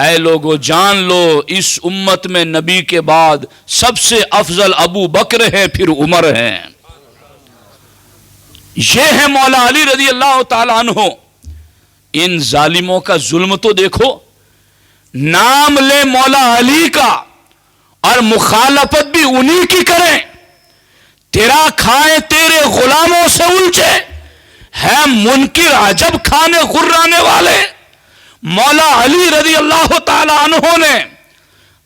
اے لوگو جان لو اس امت میں نبی کے بعد سب سے افضل ابو بکر ہے، پھر عمر ہے۔ یہ ہے مولا علی رضی اللہ تعالیٰ عنہ۔ ان ظالموں کا ظلم تو دیکھو، نام لے مولا علی کا اور مخالفت بھی انہی کی کریں، تیرا کھائیں تیرے غلاموں سے الجھے، ہے منکر عجب کھانے غرانے والے۔ مولا علی رضی اللہ تعالی عنہ نے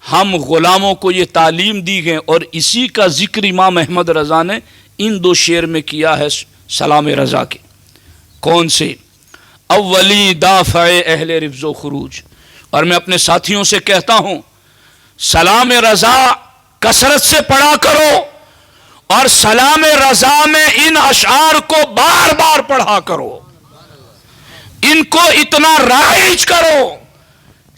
ہم غلاموں کو یہ تعلیم دی گئے، اور اسی کا ذکر امام احمد رضا نے ان دو شعر میں کیا ہے سلام رضا کے۔ کون سے؟ اولی دافع اہل رفض و خروج۔ اور میں اپنے ساتھیوں سے کہتا ہوں سلام رضا کثرت سے پڑھا کرو، اور سلام رضا میں ان اشعار کو بار بار پڑھا کرو، ان کو اتنا رائج کرو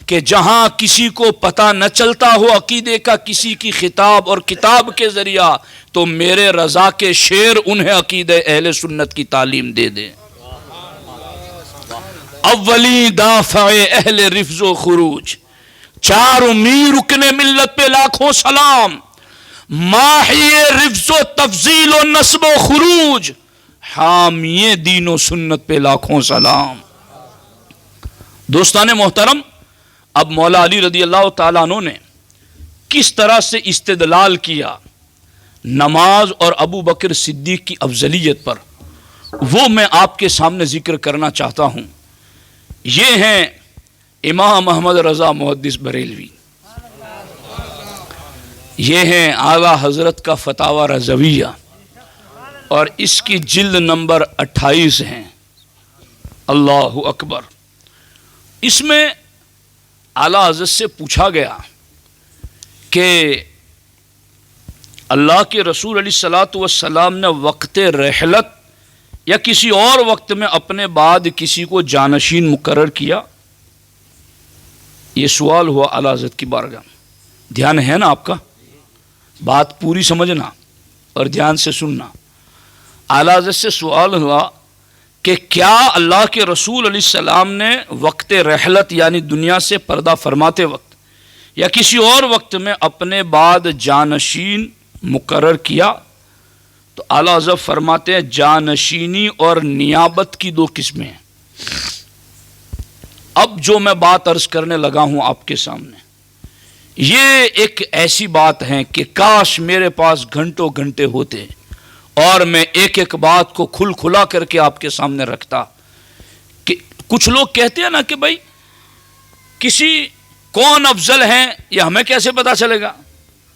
کہ جہاں کسی کو پتہ نہ چلتا ہو عقیدے کا کسی کی خطاب اور کتاب کے ذریعہ، تو میرے رضا کے شعر انہیں عقیدہ اہل سنت کی تعلیم دے دیں۔ اولی دافع اہل رفض و خروج، چار امیر رکن ملت پہ لاکھوں سلام، ماحی رفض و تفضیل و نسب و خروج، حامی دین و سنت پہ لاکھوں سلام۔ دوستان محترم، اب مولا علی رضی اللہ تعالیٰ عنہ نے کس طرح سے استدلال کیا نماز اور ابو بکر صدیق کی افضلیت پر، وہ میں آپ کے سامنے ذکر کرنا چاہتا ہوں۔ یہ ہیں امام محمد رضا محدث بریلوی، یہ ہیں اعلیٰ حضرت کا فتاوی رضویہ، اور اس کی جلد نمبر 28 ہیں۔ اللہ اکبر۔ اس میں اعلیٰ حضرت سے پوچھا گیا کہ اللہ کے رسول علیہ الصلوۃ والسلام نے وقت رحلت یا کسی اور وقت میں اپنے بعد کسی کو جانشین مقرر کیا؟ یہ سوال ہوا اعلیٰ حضرت کی بارگاہ میں۔ دھیان ہے نا آپ کا؟ بات پوری سمجھنا اور دھیان سے سننا۔ اعلیٰ حضرت سے سوال ہوا کہ کیا اللہ کے رسول علیہ السلام نے وقت رحلت یعنی دنیا سے پردہ فرماتے وقت یا کسی اور وقت میں اپنے بعد جانشین مقرر کیا؟ تو اعلیٰ حضرت فرماتے ہیں جانشینی اور نیابت کی دو قسمیں ہیں۔ اب جو میں بات عرض کرنے لگا ہوں آپ کے سامنے، یہ ایک ایسی بات ہے کہ کاش میرے پاس گھنٹوں گھنٹے ہوتے اور میں ایک ایک بات کو کھلا کر کے آپ کے سامنے رکھتا۔ کہ کچھ لوگ کہتے ہیں نا کہ بھائی کسی کون افضل ہے یہ ہمیں کیسے پتا چلے گا؟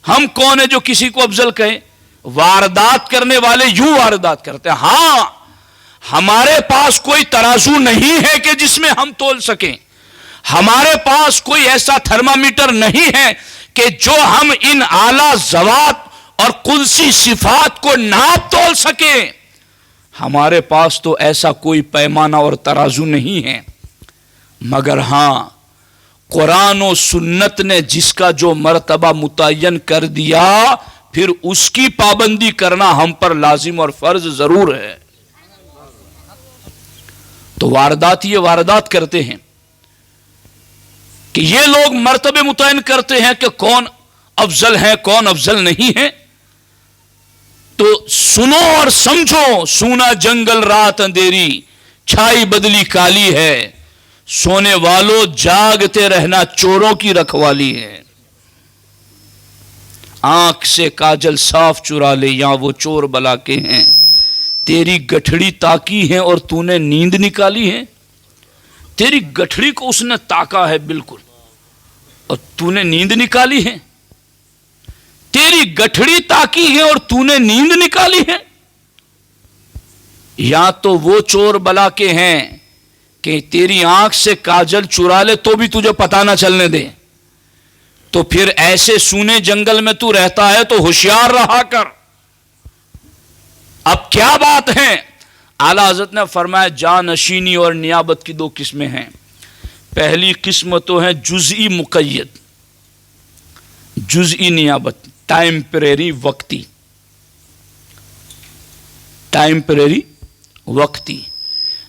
ہم کون ہیں جو کسی کو افضل کہیں؟ واردات کرنے والے یوں واردات کرتے ہیں۔ ہاں، ہمارے پاس کوئی ترازو نہیں ہے کہ جس میں ہم تول سکیں، ہمارے پاس کوئی ایسا تھرمامیٹر نہیں ہے کہ جو ہم ان اعلیٰ ذوات اور قدسی صفات کو ناپ تول سکیں۔ ہمارے پاس تو ایسا کوئی پیمانہ اور ترازو نہیں ہے، مگر ہاں قرآن و سنت نے جس کا جو مرتبہ متعین کر دیا پھر اس کی پابندی کرنا ہم پر لازم اور فرض ضرور ہے۔ تو واردات یہ واردات کرتے ہیں کہ یہ لوگ مرتبے متعین کرتے ہیں کہ کون افضل ہے کون افضل نہیں ہے۔ تو سنو اور سمجھو، سونا جنگل رات اندھیری، چھائی بدلی کالی ہے، سونے والوں جاگتے رہنا چوروں کی رکھوالی ہے۔ آنکھ سے کاجل صاف چرا لے یا وہ چور بلا کے ہیں، تیری گٹھڑی تاکی ہے اور تو نے نیند نکالی ہے۔ تیری گٹھڑی کو اس نے تاکا ہے بالکل اور تو نے نیند نکالی ہے۔ تیری گٹھڑی تاکی ہے اور تو نے نیند نکالی ہے۔ یا تو وہ چور بلا کے ہیں کہ تیری آنکھ سے کاجل چرا لے تو بھی تجھے پتہ نہ چلنے دے، تو پھر ایسے سونے جنگل میں تو رہتا ہے تو ہوشیار رہا کر۔ اب کیا بات ہے؟ اعلیٰ حضرت نے فرمایا جانشینی اور نیابت کی دو قسمیں ہیں۔ پہلی قسم تو ہے جزئی مقید، جزئی نیابت، ٹائمپریری وقتی، ٹائمپریری وقتی۔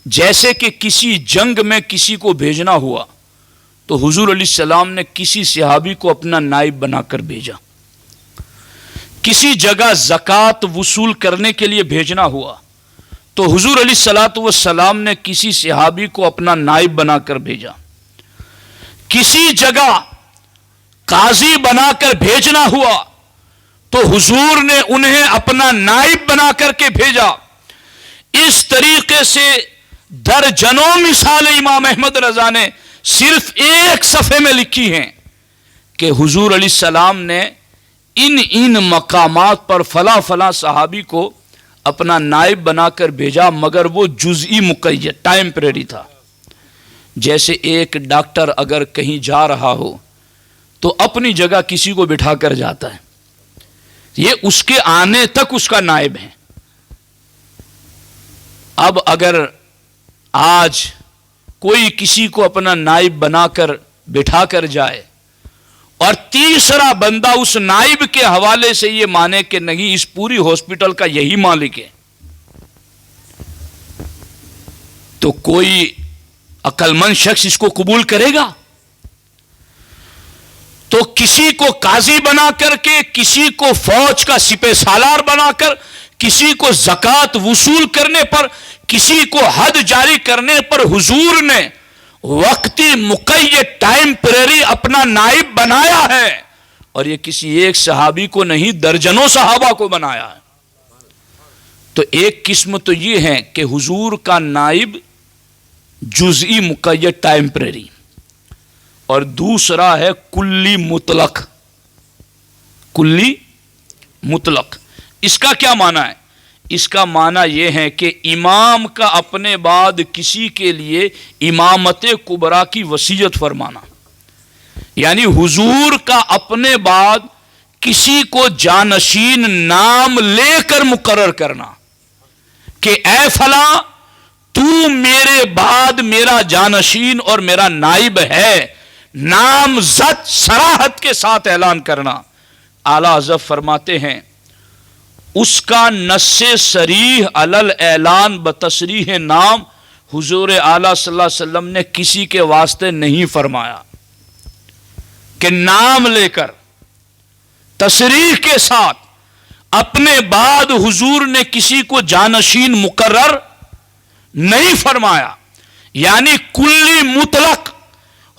جیسے کہ کسی جنگ میں کسی کو بھیجنا ہوا تو حضور علیہ السلام نے کسی صحابی کو اپنا نائب بنا کر بھیجا۔ کسی جگہ زکوٰۃ وصول کرنے کے لیے بھیجنا ہوا تو حضور علیہ الصلوۃ والسلام نے کسی صحابی کو اپنا نائب بنا کر بھیجا۔ کسی جگہ قاضی بنا کر بھیجنا ہوا تو حضور نے انہیں اپنا نائب بنا کر کے بھیجا۔ اس طریقے سے درجنوں مثال امام احمد رضا نے صرف ایک صفحے میں لکھی ہیں کہ حضور علیہ السلام نے ان مقامات پر فلاں فلاں صحابی کو اپنا نائب بنا کر بھیجا، مگر وہ جزئی مقید ٹائمپریری تھا۔ جیسے ایک ڈاکٹر اگر کہیں جا رہا ہو تو اپنی جگہ کسی کو بٹھا کر جاتا ہے، یہ اس کے آنے تک اس کا نائب ہے۔ اب اگر آج کوئی کسی کو اپنا نائب بنا کر بٹھا کر جائے اور تیسرا بندہ اس نائب کے حوالے سے یہ مانے کہ نہیں اس پوری ہاسپٹل کا یہی مالک ہے، تو کوئی عقل مند شخص اس کو قبول کرے گا؟ تو کسی کو قاضی بنا کر کے، کسی کو فوج کا سپہ سالار بنا کر، کسی کو زکوٰۃ وصول کرنے پر، کسی کو حد جاری کرنے پر حضور نے وقتی مقید ٹائمپریری اپنا نائب بنایا ہے، اور یہ کسی ایک صحابی کو نہیں درجنوں صحابہ کو بنایا ہے۔ تو ایک قسم تو یہ ہے کہ حضور کا نائب جزئی مقید ٹائمپریری، اور دوسرا ہے کلی مطلق۔ کلی مطلق اس کا کیا معنی ہے؟ اس کا معنی یہ ہے کہ امام کا اپنے بعد کسی کے لیے امامت کبریٰ کی وصیت فرمانا، یعنی حضور کا اپنے بعد کسی کو جانشین نام لے کر مقرر کرنا کہ اے فلاں تو میرے بعد میرا جانشین اور میرا نائب ہے، نامزد صراحت کے ساتھ اعلان کرنا۔ اعلیٰ حضرت فرماتے ہیں اس کا نص صریح علی الاعلان بتصریح نام حضور اعلیٰ صلی اللہ علیہ وسلم نے کسی کے واسطے نہیں فرمایا کہ نام لے کر تصریح کے ساتھ اپنے بعد حضور نے کسی کو جانشین مقرر نہیں فرمایا، یعنی کلی مطلق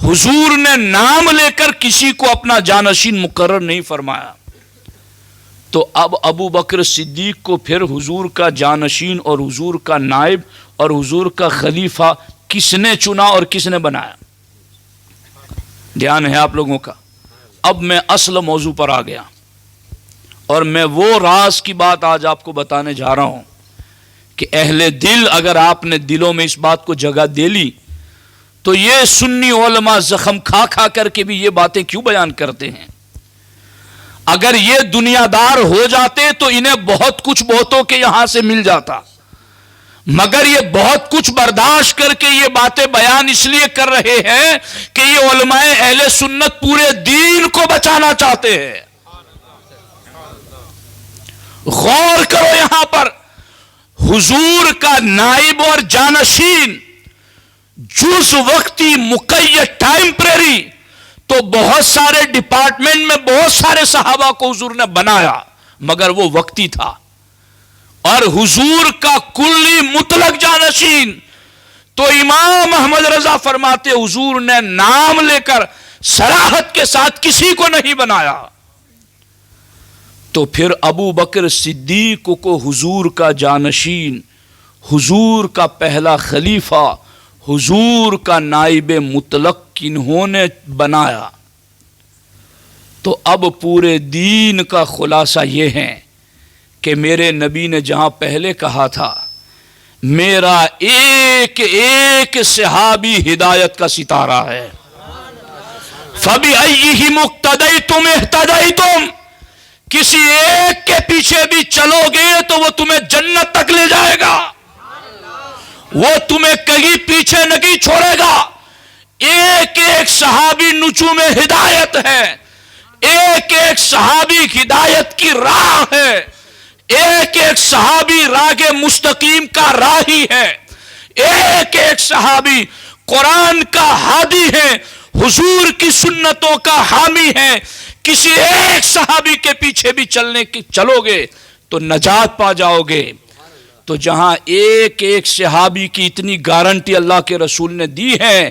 حضور نے نام لے کر کسی کو اپنا جانشین مقرر نہیں فرمایا۔ تو اب ابو بکر صدیق کو پھر حضور کا جانشین اور حضور کا نائب اور حضور کا خلیفہ کس نے چنا اور کس نے بنایا؟ دھیان ہے آپ لوگوں کا۔ اب میں اصل موضوع پر آ گیا، اور میں وہ راز کی بات آج آپ کو بتانے جا رہا ہوں کہ اہل دل اگر آپ نے دلوں میں اس بات کو جگہ دے لی تو یہ سنی علماء زخم کھا کھا کر کے بھی یہ باتیں کیوں بیان کرتے ہیں؟ اگر یہ دنیا دار ہو جاتے تو انہیں بہت کچھ بہتوں کے یہاں سے مل جاتا، مگر یہ بہت کچھ برداشت کر کے یہ باتیں بیان اس لیے کر رہے ہیں کہ یہ علماء اہل سنت پورے دین کو بچانا چاہتے ہیں۔ غور کرو یہاں پر، حضور کا نائب اور جانشین جز وقتی مقید ٹائمپریری، تو بہت سارے ڈپارٹمنٹ میں بہت سارے صحابہ کو حضور نے بنایا مگر وہ وقتی تھا، اور حضور کا کلی مطلق جانشین تو امام احمد رضا فرماتے حضور نے نام لے کر صراحت کے ساتھ کسی کو نہیں بنایا۔ تو پھر ابو بکر صدیق کو حضور کا جانشین، حضور کا پہلا خلیفہ، حضور کا نائب مطلق کنہوں نے بنایا؟ تو اب پورے دین کا خلاصہ یہ ہے کہ میرے نبی نے جہاں پہلے کہا تھا میرا ایک ایک صحابی ہدایت کا ستارہ ہے، فَبِأَيِّهِمُ اقْتَدَيْتُمْ اهْتَدَيْتُمْ، کسی ایک کے پیچھے بھی چلو گے تو وہ تمہیں جنت تک لے جائے گا، وہ تمہیں کہیں پیچھے نہیں چھوڑے گا۔ ایک ایک صحابی نجوم ہدایت ہے، ایک ایک صحابی ہدایت کی راہ ہے، ایک ایک صحابی راہ مستقیم کا راہی ہے، ایک ایک صحابی قرآن کا ہادی ہے، حضور کی سنتوں کا حامی ہے۔ کسی ایک صحابی کے پیچھے بھی چلو گے تو نجات پا جاؤ گے۔ تو جہاں ایک ایک صحابی کی اتنی گارنٹی اللہ کے رسول نے دی ہے،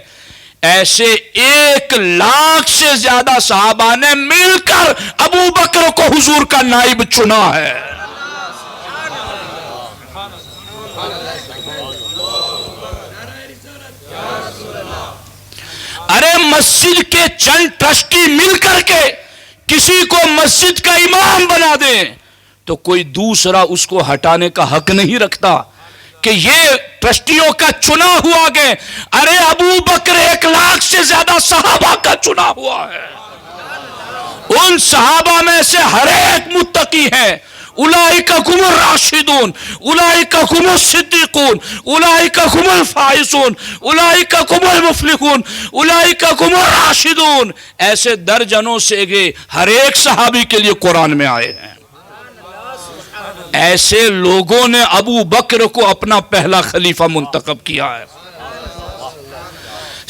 ایسے 1,00,000 سے زیادہ صحابہ نے مل کر ابو بکر کو حضور کا نائب چنا ہے۔ ارے مسجد کے چند ٹرسٹی مل کر کے کسی کو مسجد کا امام بنا دیں تو کوئی دوسرا اس کو ہٹانے کا حق نہیں رکھتا کہ یہ ٹرسٹیوں کا چنا ہوا گئے۔ ارے ابو بکر 1,00,000 سے زیادہ صحابہ کا چنا ہوا ہے، ان صحابہ میں سے ہر ایک متقی ہے۔ اولئک هم الراشدون، اولئک هم الصدیقون، اولئک هم الفائزون، اولئک هم المفلحون، اولئک هم الراشدون، ایسے درجنوں سے گئے، ہر ایک صحابی کے لیے قرآن میں آئے ہیں۔ ایسے لوگوں نے ابو بکر کو اپنا پہلا خلیفہ منتخب کیا ہے۔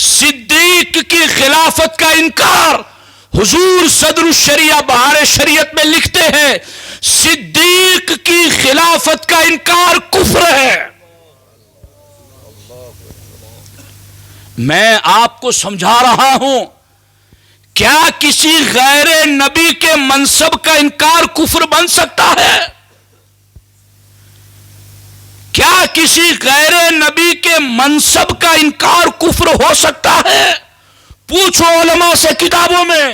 صدیق کی خلافت کا انکار، حضور صدر الشریعہ بہار شریعت میں لکھتے ہیں صدیق کی خلافت کا انکار کفر ہے۔ میں آپ کو سمجھا رہا ہوں، کیا کسی غیر نبی کے منصب کا انکار کفر بن سکتا ہے؟ کیا کسی غیر نبی کے منصب کا انکار کفر ہو سکتا ہے؟ پوچھو علماء سے کتابوں میں۔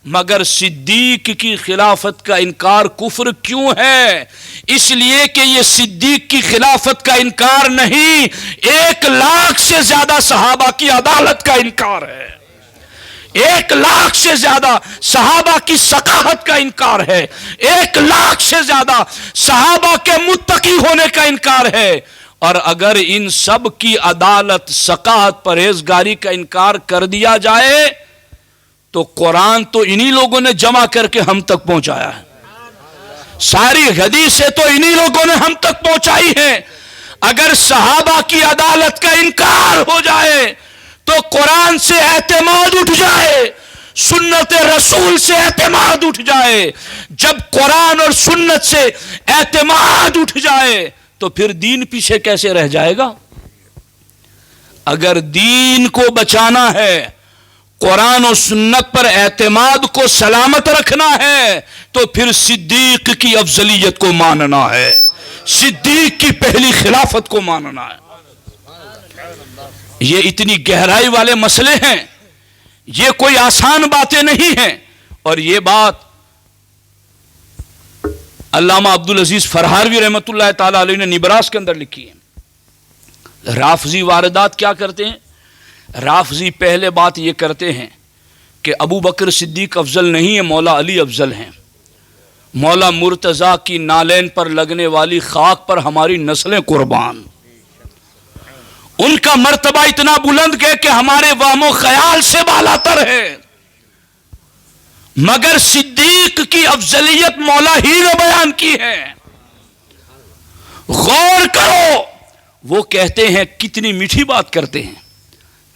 مگر صدیق کی خلافت کا انکار کفر کیوں ہے؟ اس لیے کہ یہ صدیق کی خلافت کا انکار نہیں، 1,00,000 سے زیادہ صحابہ کی عدالت کا انکار ہے، 1,00,000 سے زیادہ صحابہ کی ثقافت کا انکار ہے، 1,00,000 سے زیادہ صحابہ کے متقی ہونے کا انکار ہے۔ اور اگر ان سب کی عدالت، ثقافت، پرہیزگاری کا انکار کر دیا جائے تو قرآن تو انہی لوگوں نے جمع کر کے ہم تک پہنچایا ہے، ساری حدیثیں تو انہی لوگوں نے ہم تک پہنچائی ہیں۔ اگر صحابہ کی عدالت کا انکار ہو جائے تو قرآن سے اعتماد اٹھ جائے، سنت رسول سے اعتماد اٹھ جائے۔ جب قرآن اور سنت سے اعتماد اٹھ جائے تو پھر دین پیچھے کیسے رہ جائے گا؟ اگر دین کو بچانا ہے، قرآن و سنت پر اعتماد کو سلامت رکھنا ہے، تو پھر صدیق کی افضلیت کو ماننا ہے، صدیق کی پہلی خلافت کو ماننا ہے۔ یہ اتنی گہرائی والے مسئلے ہیں، یہ کوئی آسان باتیں نہیں ہیں۔ اور یہ بات علامہ عبدالعزیز فرہاروی رحمۃ اللہ تعالی علیہ نے نبراس کے اندر لکھی ہے۔ رافضی واردات کیا کرتے ہیں؟ رافضی پہلے بات یہ کرتے ہیں کہ ابو بکر صدیق افضل نہیں ہے، مولا علی افضل ہیں۔ مولا مرتضیٰ کی نالین پر لگنے والی خاک پر ہماری نسلیں قربان، ان کا مرتبہ اتنا بلند ہے کہ ہمارے وہم و خیال سے بالا تر ہے۔ مگر صدیق کی افضلیت مولا ہی نے بیان کی ہے۔ غور کرو، وہ کہتے ہیں، کتنی میٹھی بات کرتے ہیں،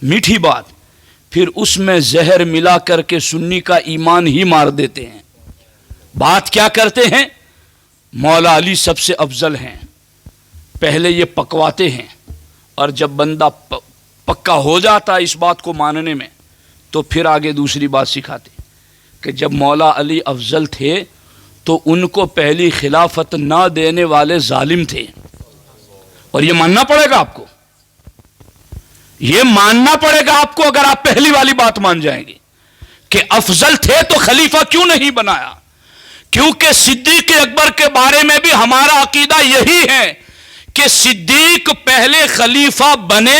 میٹھی بات، پھر اس میں زہر ملا کر کے سنی کا ایمان ہی مار دیتے ہیں۔ بات کیا کرتے ہیں؟ مولا علی سب سے افضل ہیں، پہلے یہ پکواتے ہیں، اور جب بندہ پکا ہو جاتا ہے اس بات کو ماننے میں تو پھر آگے دوسری بات سکھاتے کہ جب مولا علی افضل تھے تو ان کو پہلی خلافت نہ دینے والے ظالم تھے۔ اور یہ ماننا پڑے گا آپ کو، یہ ماننا پڑے گا آپ کو اگر آپ پہلی والی بات مان جائیں گے کہ افضل تھے تو خلیفہ کیوں نہیں بنایا؟ کیونکہ صدیق اکبر کے بارے میں بھی ہمارا عقیدہ یہی ہے کہ صدیق پہلے خلیفہ بنے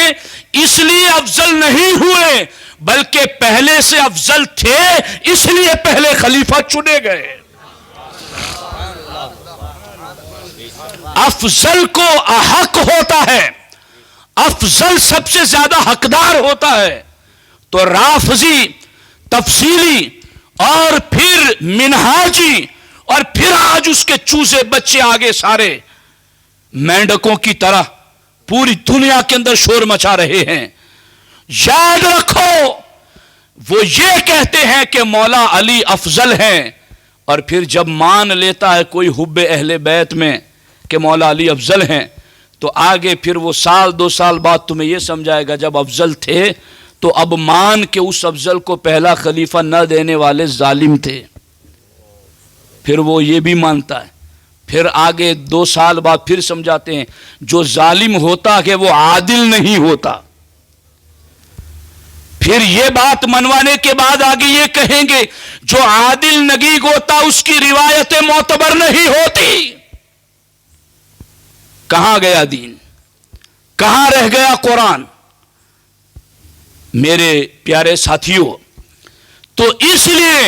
اس لیے افضل نہیں ہوئے، بلکہ پہلے سے افضل تھے اس لیے پہلے خلیفہ چنے گئے۔ افضل کو احق ہوتا ہے، افضل سب سے زیادہ حقدار ہوتا ہے۔ تو رافضی، تفصیلی اور پھر منہاجی اور پھر آج اس کے چوزے بچے آگے سارے مینڈکوں کی طرح پوری دنیا کے اندر شور مچا رہے ہیں۔ یاد رکھو، وہ یہ کہتے ہیں کہ مولا علی افضل ہیں، اور پھر جب مان لیتا ہے کوئی حب اہل بیت میں کہ مولا علی افضل ہیں تو آگے پھر وہ 1-2 سال بعد تمہیں یہ سمجھائے گا جب افضل تھے تو اب مان کے اس افضل کو پہلا خلیفہ نہ دینے والے ظالم تھے، پھر وہ یہ بھی مانتا ہے۔ پھر آگے 2 سال بعد پھر سمجھاتے ہیں جو ظالم ہوتا ہے وہ عادل نہیں ہوتا۔ پھر یہ بات منوانے کے بعد آگے یہ کہیں گے جو عادل نہیں ہوتا اس کی روایتیں معتبر نہیں ہوتی۔ کہاں گیا دین؟ کہاں رہ گیا قرآن؟ میرے پیارے ساتھیوں، تو اس لیے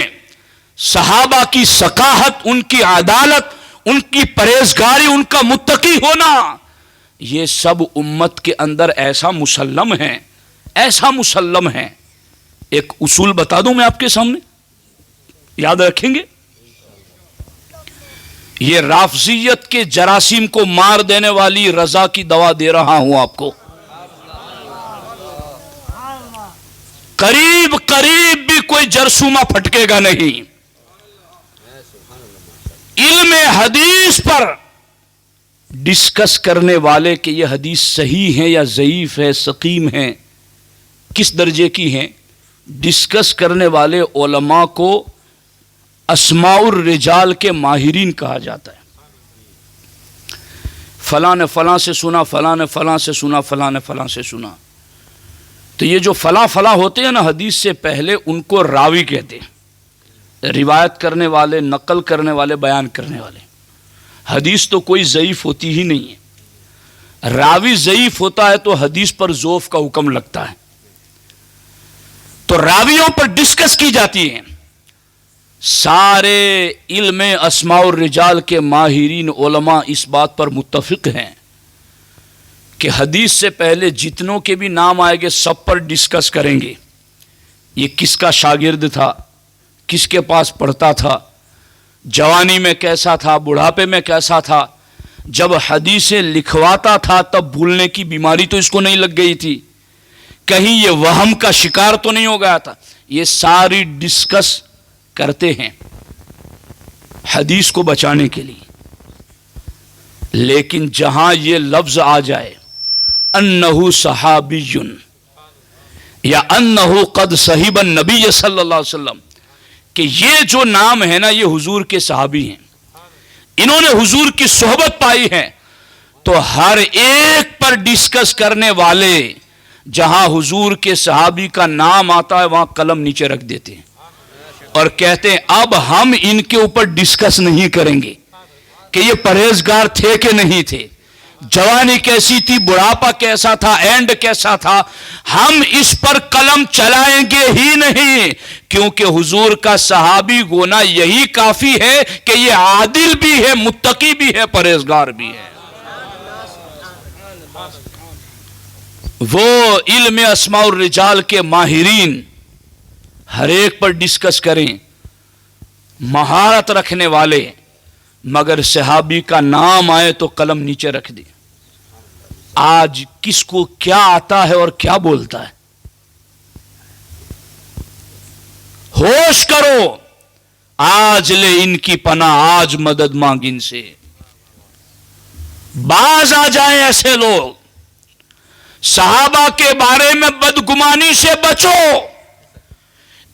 صحابہ کی ثقافت، ان کی عدالت، ان کی پرہیزگاری، ان کا متقی ہونا، یہ سب امت کے اندر ایسا مسلم ہے، ایسا مسلم ہے۔ ایک اصول بتا دوں میں آپ کے سامنے، یاد رکھیں گے؟ یہ رافضیت کے جراثیم کو مار دینے والی رضا کی دوا دے رہا ہوں آپ کو۔ قریب قریب بھی کوئی جرثومہ پھٹکے گا نہیں۔ علم حدیث پر ڈسکس کرنے والے کہ یہ حدیث صحیح ہے یا ضعیف ہے، سقیم ہے، کس درجے کی ہیں؟ ڈسکس کرنے والے علماء کو اسماء الرجال کے ماہرین کہا جاتا ہے. فلاں نے فلاں سے سنا، فلاں نے فلاں سے سنا، فلاں نے فلاں سے سنا. تو یہ جو فلاں فلاں ہوتے ہیں نا حدیث سے پہلے، ان کو راوی کہتے ہیں. روایت کرنے والے، نقل کرنے والے، بیان کرنے والے. حدیث تو کوئی ضعیف ہوتی ہی نہیں ہے. راوی ضعیف ہوتا ہے تو حدیث پر ضعف کا حکم لگتا ہے. تو راویوں پر ڈسکس کی جاتی ہیں. سارے علم اسماء الرجال کے ماہرین علماء اس بات پر متفق ہیں کہ حدیث سے پہلے جتنوں کے بھی نام آئے گے سب پر ڈسکس کریں گے. یہ کس کا شاگرد تھا، کس کے پاس پڑھتا تھا، جوانی میں کیسا تھا، بڑھاپے میں کیسا تھا، جب حدیثیں لکھواتا تھا تب بھولنے کی بیماری تو اس کو نہیں لگ گئی تھی، کہیں یہ وہم کا شکار تو نہیں ہو گیا تھا. یہ ساری ڈسکس کرتے ہیں حدیث کو بچانے کے لیے. لیکن جہاں یہ لفظ آ جائے انہ صحابی یا انہ قد صحیب النبی صلی اللہ علیہ وسلم، کہ یہ جو نام ہے نا یہ حضور کے صحابی ہیں، انہوں نے حضور کی صحبت پائی ہے، تو ہر ایک پر ڈسکس کرنے والے جہاں حضور کے صحابی کا نام آتا ہے وہاں قلم نیچے رکھ دیتے ہیں اور کہتے ہیں اب ہم ان کے اوپر ڈسکس نہیں کریں گے کہ یہ پرہیزگار تھے کہ نہیں تھے، جوانی کیسی تھی، بڑھاپا کیسا تھا، اینڈ کیسا تھا، ہم اس پر قلم چلائیں گے ہی نہیں، کیونکہ حضور کا صحابی ہونا یہی کافی ہے کہ یہ عادل بھی ہے، متقی بھی ہے، پرہیزگار بھی ہے. وہ علم اسماء الرجال کے ماہرین ہر ایک پر ڈسکس کریں، مہارت رکھنے والے، مگر صحابی کا نام آئے تو قلم نیچے رکھ دے. آج کس کو کیا آتا ہے اور کیا بولتا ہے؟ ہوش کرو، آج لے ان کی پناہ، آج مدد مانگ ان سے. باز آ جائیں ایسے لوگ. صحابہ کے بارے میں بدگمانی سے بچو،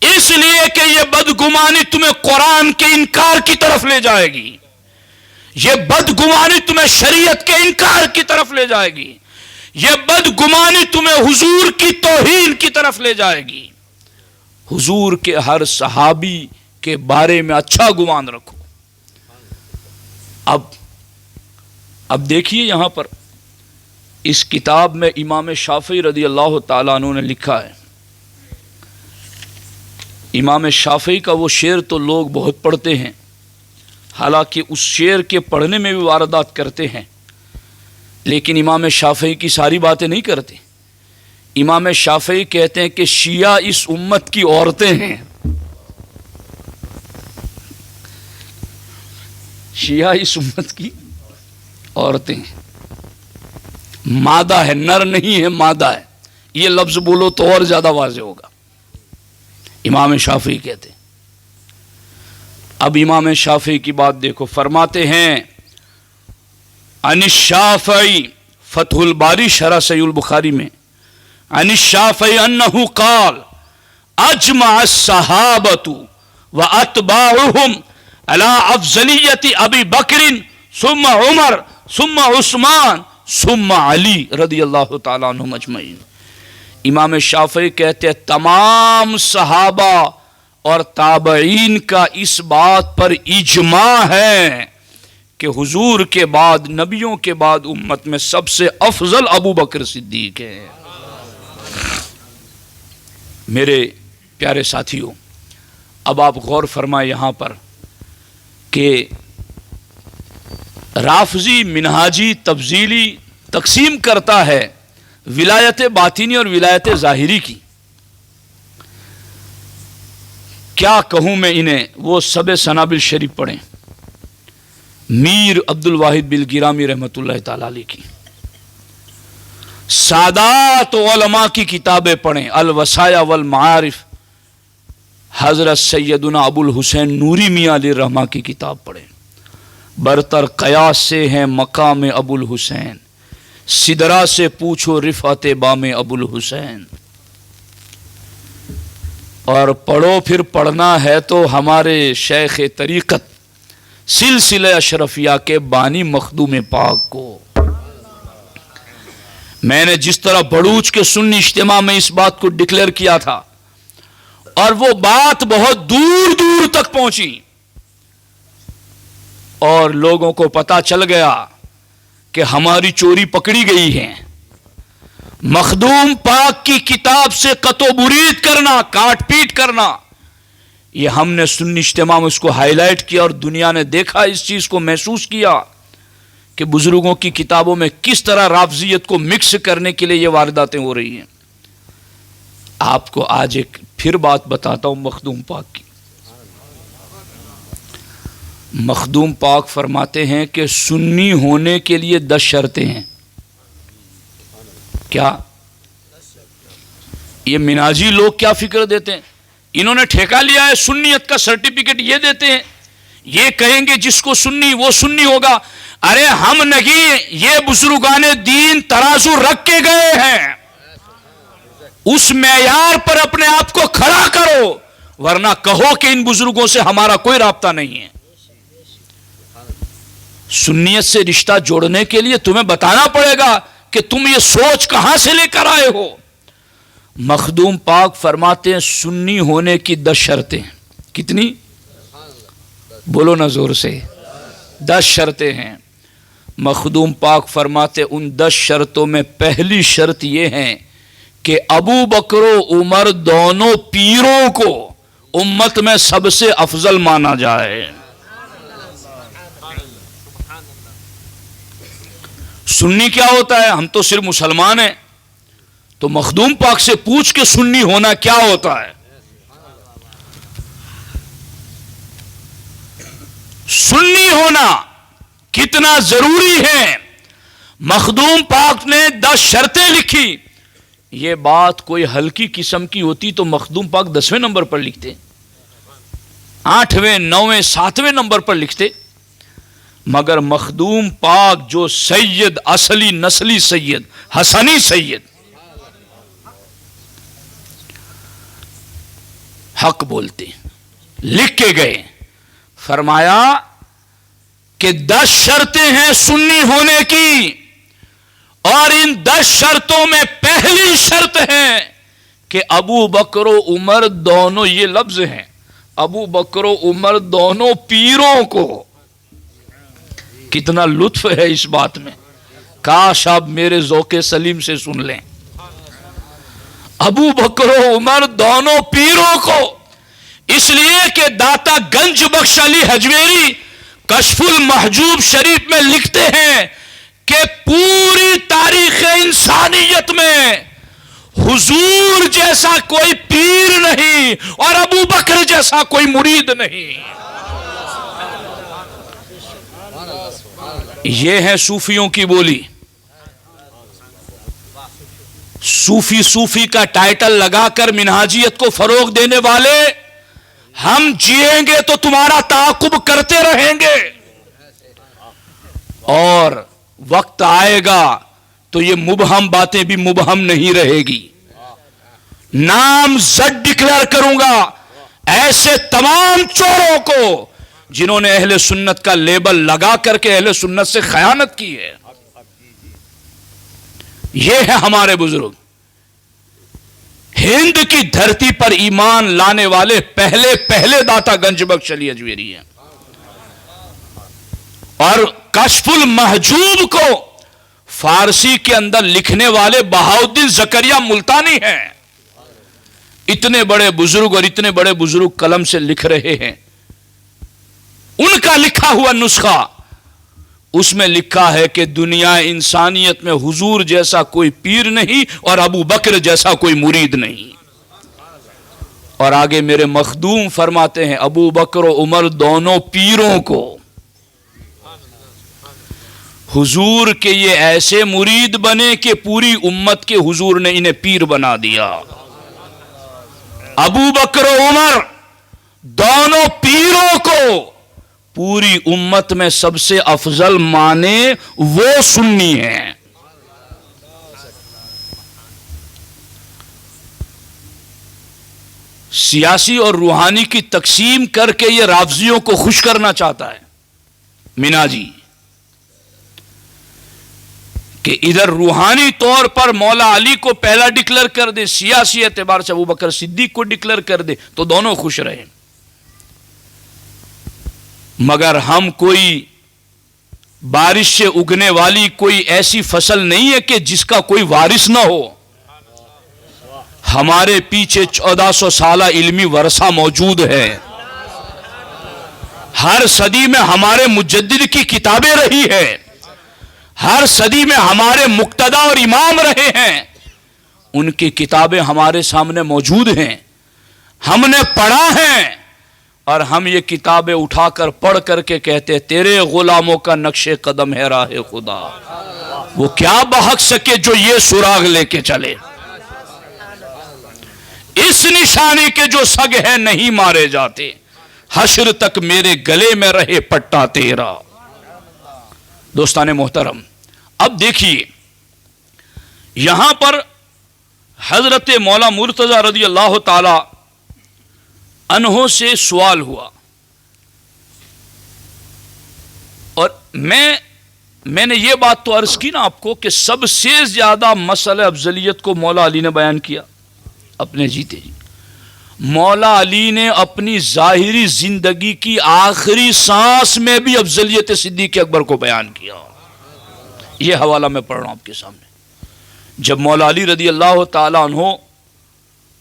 اس لیے کہ یہ بدگمانی تمہیں قرآن کے انکار کی طرف لے جائے گی، یہ بدگمانی تمہیں شریعت کے انکار کی طرف لے جائے گی، یہ بدگمانی تمہیں حضور کی توہین کی طرف لے جائے گی. حضور کے ہر صحابی کے بارے میں اچھا گمان رکھو. اب دیکھیے یہاں پر اس کتاب میں امام شافعی رضی اللہ تعالیٰ عنہ نے لکھا ہے. امام شافعی کا وہ شعر تو لوگ بہت پڑھتے ہیں، حالانکہ اس شعر کے پڑھنے میں بھی واردات کرتے ہیں، لیکن امام شافعی کی ساری باتیں نہیں کرتے. امام شافعی کہتے ہیں کہ شیعہ اس امت کی عورتیں ہیں. شیعہ اس امت کی عورتیں ہیں، مادہ ہے، نر نہیں ہے، مادہ ہے. یہ لفظ بولو تو اور زیادہ واضح ہوگا. امام شافعی کہتے ہیں. اب امام شافعی کی بات دیکھو، فرماتے ہیں عن الشافعی، فتح الباری شرح صحیح البخاری میں، عن الشافعی انہ قال اجمع الصحابۃ واتباعهم على افضلیت ابی بکر ثم عمر ثم عثمان ثم علی رضی اللہ تعالیٰ عنہم اجمعین. امام شافعی کہتے ہیں تمام صحابہ اور تابعین کا اس بات پر اجماع ہے کہ حضور کے بعد، نبیوں کے بعد امت میں سب سے افضل ابو بکر صدیق ہے. میرے پیارے ساتھیوں، اب آپ غور فرمائیں یہاں پر کہ رافضی منہاجی تفضیلی تقسیم کرتا ہے ولایت باطنی اور ولایت ظاہری کی. کیا کہوں میں انہیں، وہ سب سنابل شریف پڑھیں، میر عبد الواحد بالگرامی رحمۃ اللہ تعالی علیہ کی، سادات علماء کی کتابیں پڑھیں، الوصایا والمعارف، حضرت سیدنا ابو الحسین نوری میاں علیہ الرحمہ کی کتاب پڑھیں. برتر قیاس سے ہیں مقام ابو الحسین، سدرا سے پوچھو رفعت بام ابو الحسین. اور پڑھو پھر پڑھنا ہے تو ہمارے شیخ طریقت سلسلہ اشرفیہ کے بانی مخدوم پاک کو. میں نے جس طرح بڑوچ کے سنی اجتماع میں اس بات کو ڈکلیئر کیا تھا اور وہ بات بہت دور دور تک پہنچی اور لوگوں کو پتا چل گیا کہ ہماری چوری پکڑی گئی ہے. مخدوم پاک کی کتاب سے قط و برید کرنا، کاٹ پیٹ کرنا، یہ ہم نے سنی اجتماع میں اس کو ہائی لائٹ کیا اور دنیا نے دیکھا، اس چیز کو محسوس کیا کہ بزرگوں کی کتابوں میں کس طرح رافضیت کو مکس کرنے کے لیے یہ وارداتیں ہو رہی ہیں. آپ کو آج ایک پھر بات بتاتا ہوں مخدوم پاک کی. مخدوم پاک فرماتے ہیں کہ سنی ہونے کے لیے 10 شرطیں ہیں. کیا یہ مناجی لوگ کیا فکر دیتے ہیں؟ انہوں نے ٹھیکہ لیا ہے سنیت کا، سرٹیفکیٹ یہ دیتے ہیں، یہ کہیں گے جس کو سنی وہ سنی ہوگا. ارے ہم نہیں، یہ بزرگان دین ترازو رکھ کے گئے ہیں، اس معیار پر اپنے آپ کو کھڑا کرو، ورنہ کہو کہ ان بزرگوں سے ہمارا کوئی رابطہ نہیں ہے. سنیت سے رشتہ جوڑنے کے لیے تمہیں بتانا پڑے گا کہ تم یہ سوچ کہاں سے لے کر آئے ہو. مخدوم پاک فرماتے ہیں سنی ہونے کی 10 شرطیں. کتنی؟ بولو نا زور سے. 10 شرطیں ہیں. مخدوم پاک فرماتے ان 10 شرطوں میں پہلی شرط یہ ہے کہ ابو بکر و عمر دونوں پیروں کو امت میں سب سے افضل مانا جائے. سنی کیا ہوتا ہے؟ ہم تو صرف مسلمان ہیں، تو مخدوم پاک سے پوچھ کے سنی ہونا کیا ہوتا ہے. سنی ہونا کتنا ضروری ہے. مخدوم پاک نے 10 شرطیں لکھی. یہ بات کوئی ہلکی قسم کی ہوتی تو مخدوم پاک 10ویں نمبر پر لکھتے، 8ویں 9ویں 7ویں نمبر پر لکھتے. مگر مخدوم پاک جو سید، اصلی نسلی سید، حسنی سید، حق بولتے، لکھ کے گئے. فرمایا کہ 10 شرطیں ہیں سنی ہونے کی، اور ان 10 شرطوں میں پہلی شرط ہے کہ ابو بکر و عمر دونوں، یہ لفظ ہیں، ابو بکر و عمر دونوں پیروں کو. کتنا لطف ہے اس بات میں، کاش آپ میرے ذوق سلیم سے سن لیں. ابو بکر و عمر دونوں پیروں کو، اس لیے کہ داتا گنج بخش علی حجویری کشف المحجوب شریف میں لکھتے ہیں کہ پوری تاریخ انسانیت میں حضور جیسا کوئی پیر نہیں اور ابو بکر جیسا کوئی مرید نہیں. یہ ہے صوفیوں کی بولی. صوفی کا ٹائٹل لگا کر منہاجیت کو فروغ دینے والے، ہم جیئیں گے تو تمہارا تعاقب کرتے رہیں گے، اور وقت آئے گا تو یہ مبہم باتیں بھی مبہم نہیں رہے گی. نام زد ڈکلیئر کروں گا ایسے تمام چوروں کو جنہوں نے اہل سنت کا لیبل لگا کر کے اہل سنت سے خیانت کی ہے. یہ ہے ہمارے بزرگ. ہند کی دھرتی پر ایمان لانے والے پہلے داتا گنج بخش علی حجویری ہیں. اور کشف المحجوب کو فارسی کے اندر لکھنے والے بہاؤالدین زکریا ملتانی ہیں. اتنے بڑے بزرگ اور اتنے بڑے بزرگ قلم سے لکھ رہے ہیں. ان کا لکھا ہوا نسخہ، اس میں لکھا ہے کہ دنیا انسانیت میں حضور جیسا کوئی پیر نہیں اور ابو بکر جیسا کوئی مرید نہیں. اور آگے میرے مخدوم فرماتے ہیں ابو بکر و عمر دونوں پیروں کو حضور کے یہ ایسے مرید بنے کہ پوری امت کے حضور نے انہیں پیر بنا دیا. ابو بکر و عمر دونوں پیروں کو پوری امت میں سب سے افضل مانے وہ سنی ہیں. سیاسی اور روحانی کی تقسیم کر کے یہ رافضیوں کو خوش کرنا چاہتا ہے مینا جی، کہ ادھر روحانی طور پر مولا علی کو پہلا ڈکلیئر کر دے، سیاسی اعتبار سے ابو بکر صدیق کو ڈکلیئر کر دے تو دونوں خوش رہے. مگر ہم کوئی بارش سے اگنے والی کوئی ایسی فصل نہیں ہے کہ جس کا کوئی وارث نہ ہو. ہمارے پیچھے 1400 سالہ علمی ورثہ موجود ہے. ہر صدی میں ہمارے مجدد کی کتابیں رہی ہے، ہر صدی میں ہمارے مقتدی اور امام رہے ہیں، ان کی کتابیں ہمارے سامنے موجود ہیں، ہم نے پڑھا ہے، اور ہم یہ کتابیں اٹھا کر پڑھ کر کے کہتے تیرے غلاموں کا نقش قدم ہے راہ خدا، وہ کیا بہک سکے جو یہ سراغ لے کے چلے. اس نشانی کے جو سگ ہے نہیں مارے جاتے، حشر تک میرے گلے میں رہے پٹا تیرا. دوستان محترم، اب دیکھیے یہاں پر حضرت مولا مرتضی رضی اللہ تعالی عنہ سے سوال ہوا، اور میں نے یہ بات تو عرض کی نا آپ کو کہ سب سے زیادہ مسئلہ افضلیت کو مولا علی نے بیان کیا اپنے جیتے جی. مولا علی نے اپنی ظاہری زندگی کی آخری سانس میں بھی افضلیت صدیق اکبر کو بیان کیا. یہ حوالہ میں پڑھ رہا ہوں آپ کے سامنے. جب مولا علی رضی اللہ تعالی عنہ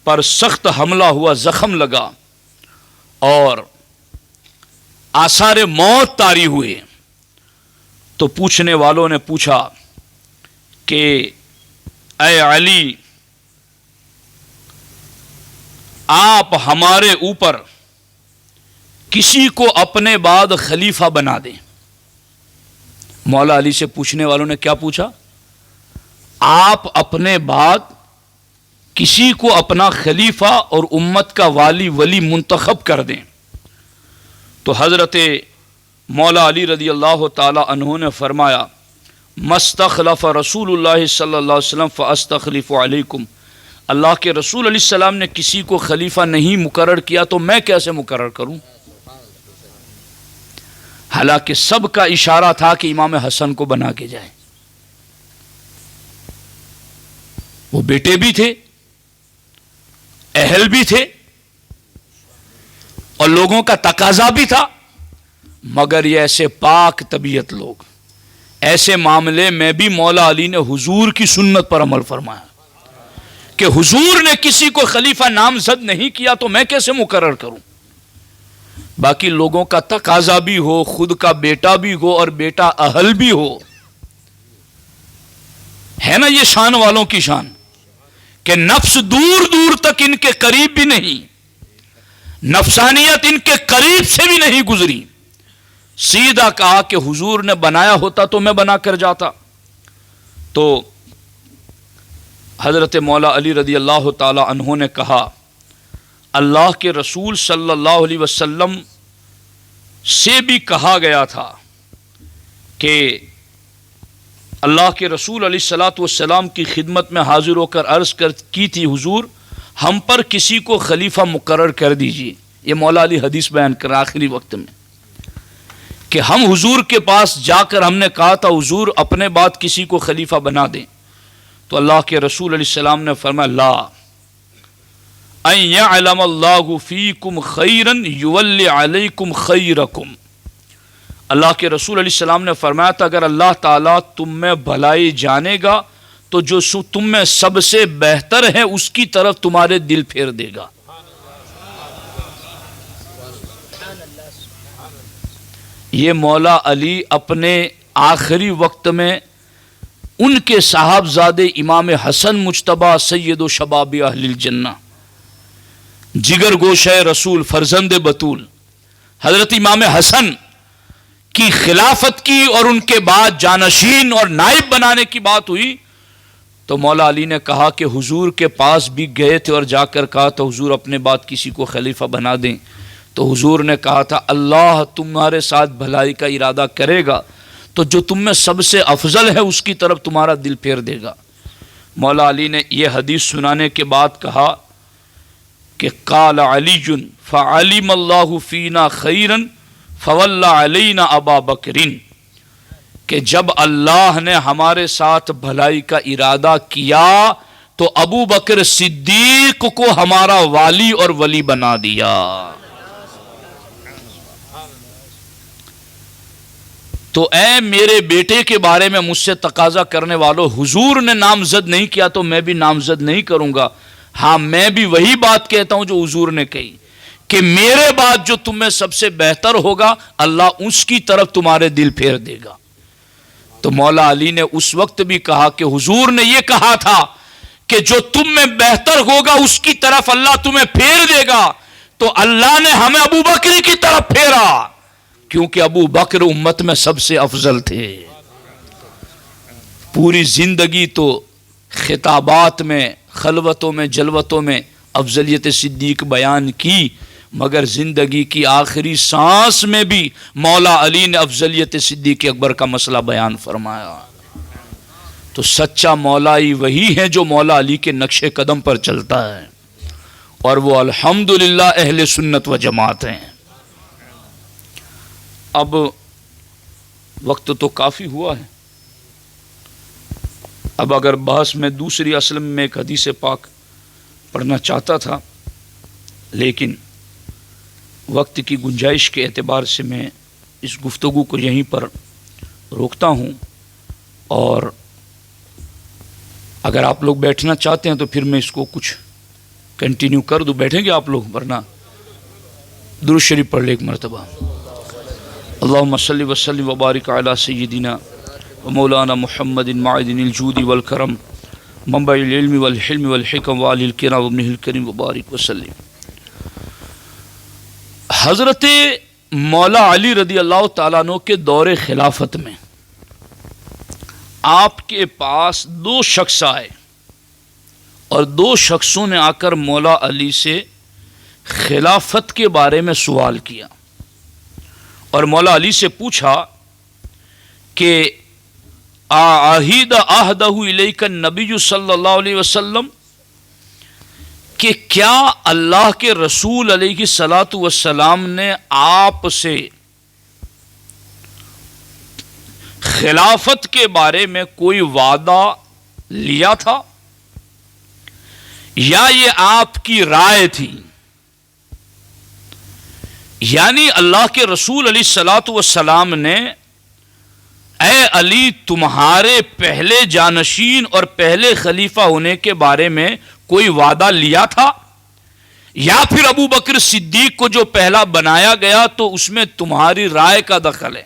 پر سخت حملہ ہوا، زخم لگا اور آثار موت طاری ہوئے، تو پوچھنے والوں نے پوچھا کہ اے علی، آپ ہمارے اوپر کسی کو اپنے بعد خلیفہ بنا دیں. مولا علی سے پوچھنے والوں نے کیا پوچھا؟ آپ اپنے بعد کسی کو اپنا خلیفہ اور امت کا ولی منتخب کر دیں. تو حضرت مولا علی رضی اللہ تعالی عنہ نے فرمایا مستخلف رسول اللہ صلی اللہ علیہ وسلم فاستخلف علیکم. اللہ کے رسول علیہ السلام نے کسی کو خلیفہ نہیں مقرر کیا تو میں کیسے مقرر کروں؟ حالانکہ سب کا اشارہ تھا کہ امام حسن کو بنا کے جائیں. وہ بیٹے بھی تھے، اہل بھی تھے، اور لوگوں کا تقاضا بھی تھا. مگر یہ ایسے پاک طبیعت لوگ، ایسے معاملے میں بھی مولا علی نے حضور کی سنت پر عمل فرمایا کہ حضور نے کسی کو خلیفہ نامزد نہیں کیا تو میں کیسے مقرر کروں؟ باقی لوگوں کا تقاضا بھی ہو، خود کا بیٹا بھی ہو اور بیٹا اہل بھی ہو، ہے نا یہ شان والوں کی شان کہ نفس دور دور تک ان کے قریب بھی نہیں، نفسانیت ان کے قریب سے بھی نہیں گزری. سیدھا کہا کہ حضور نے بنایا ہوتا تو میں بنا کر جاتا. تو حضرت مولا علی رضی اللہ تعالی عنہ نے کہا اللہ کے رسول صلی اللہ علیہ وسلم سے بھی کہا گیا تھا کہ اللہ کے رسول علیہ الصلوۃ والسلام کی خدمت میں حاضر ہو کر عرض کی تھی حضور ہم پر کسی کو خلیفہ مقرر کر دیجیے. یہ مولا علی حدیث بیان کر آخری وقت میں کہ ہم حضور کے پاس جا کر ہم نے کہا تھا حضور اپنے بعد کسی کو خلیفہ بنا دیں. تو اللہ کے رسول علیہ السلام نے فرمایا لا ان یعلم اللہ فیکم خیرا یولی علیکم خیرکم. اللہ کے رسول علیہ السلام نے فرمایا تھا اگر اللہ تعالیٰ تم میں بھلائی جانے گا تو جو تم میں سب سے بہتر ہے اس کی طرف تمہارے دل پھیر دے گا. یہ مولا علی اپنے آخری وقت میں ان کے صاحبزادے امام حسن مجتبی سید و شباب اہل الجنہ، جگر گوشہ رسول، فرزند بطول حضرت امام حسن کی خلافت کی اور ان کے بعد جانشین اور نائب بنانے کی بات ہوئی تو مولا علی نے کہا کہ حضور کے پاس بھی گئے تھے اور جا کر کہا تو حضور اپنے بعد کسی کو خلیفہ بنا دیں. تو حضور نے کہا تھا اللہ تمہارے ساتھ بھلائی کا ارادہ کرے گا تو جو تم میں سب سے افضل ہے اس کی طرف تمہارا دل پھیر دے گا. مولا علی نے یہ حدیث سنانے کے بعد کہا کہ قال علی فعلم اللہ فینا خیرا فولا علینا ابا بکرین، کہ جب اللہ نے ہمارے ساتھ بھلائی کا ارادہ کیا تو ابو بکر صدیق کو ہمارا والی اور ولی بنا دیا۔ تو اے میرے بیٹے کے بارے میں مجھ سے تقاضا کرنے والوں، حضور نے نامزد نہیں کیا تو میں بھی نامزد نہیں کروں گا۔ ہاں میں بھی وہی بات کہتا ہوں جو حضور نے کہی کہ میرے بعد جو تم میں سب سے بہتر ہوگا اللہ اس کی طرف تمہارے دل پھیر دے گا۔ تو مولا علی نے اس وقت بھی کہا کہ حضور نے یہ کہا تھا کہ جو تم میں بہتر ہوگا اس کی طرف اللہ تمہیں پھیر دے گا، تو اللہ نے ہمیں ابو بکر کی طرف پھیرا، کیونکہ ابو بکر امت میں سب سے افضل تھے۔ پوری زندگی تو خطابات میں، خلوتوں میں، جلوتوں میں افضلیت صدیق بیان کی، مگر زندگی کی آخری سانس میں بھی مولا علی نے افضلیت صدیق اکبر کا مسئلہ بیان فرمایا۔ تو سچا مولائی وہی ہے جو مولا علی کے نقش قدم پر چلتا ہے، اور وہ الحمدللہ اہل سنت و جماعت ہیں۔ اب وقت تو کافی ہوا ہے، اب اگر بحث میں دوسری اصل میں ایک حدیث پاک پڑھنا چاہتا تھا، لیکن وقت کی گنجائش کے اعتبار سے میں اس گفتگو کو یہیں پر روکتا ہوں، اور اگر آپ لوگ بیٹھنا چاہتے ہیں تو پھر میں اس کو کچھ کنٹینیو کر دوں۔ بیٹھیں گے آپ لوگ؟ ورنہ درود شریف پڑھ لیں ایک مرتبہ۔ اللہم صلی وسلم وبارک علی سیدنا ومولانا محمد معدن الجود والکرم منبع العلم والحلم والحکم وآلہ الکرام وابنہ الکریم وبارک وسلم۔ حضرت مولا علی رضی اللہ تعالیٰ عنہ کے دور خلافت میں آپ کے پاس دو شخص آئے، اور دو شخصوں نے آ کر مولا علی سے خلافت کے بارے میں سوال کیا، اور مولا علی سے پوچھا کہ آہید عہدہ الیک النبی صلی اللہ علیہ وسلم، کہ کیا اللہ کے رسول علیہ الصلاۃ والسلام نے آپ سے خلافت کے بارے میں کوئی وعدہ لیا تھا، یا یہ آپ کی رائے تھی؟ یعنی اللہ کے رسول علیہ الصلاۃ والسلام نے اے علی تمہارے پہلے جانشین اور پہلے خلیفہ ہونے کے بارے میں کوئی وعدہ لیا تھا، یا پھر ابو بکر صدیق کو جو پہلا بنایا گیا تو اس میں تمہاری رائے کا دخل ہے،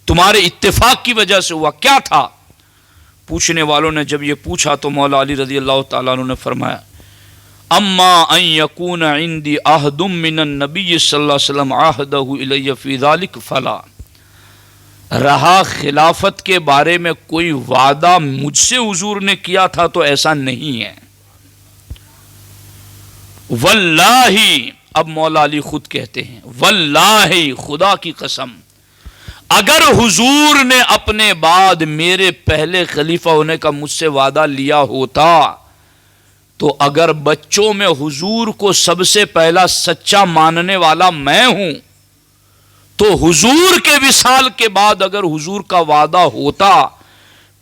تمہارے اتفاق کی وجہ سے ہوا، کیا تھا؟ پوچھنے والوں نے جب یہ پوچھا تو مولا علی رضی اللہ تعالیٰ عنہ نے فرمایا اما ان یکون عندی عہد من النبی صلی اللہ علیہ وسلم عہدہ الی فی ذلک فلا، رہا خلافت کے بارے میں کوئی وعدہ مجھ سے حضور نے کیا تھا تو ایسا نہیں ہے۔ واللہ، اب مولا علی خود کہتے ہیں واللہ، خدا کی قسم، اگر حضور نے اپنے بعد میرے پہلے خلیفہ ہونے کا مجھ سے وعدہ لیا ہوتا تو اگر بچوں میں حضور کو سب سے پہلا سچا ماننے والا میں ہوں تو حضور کے وصال کے بعد اگر حضور کا وعدہ ہوتا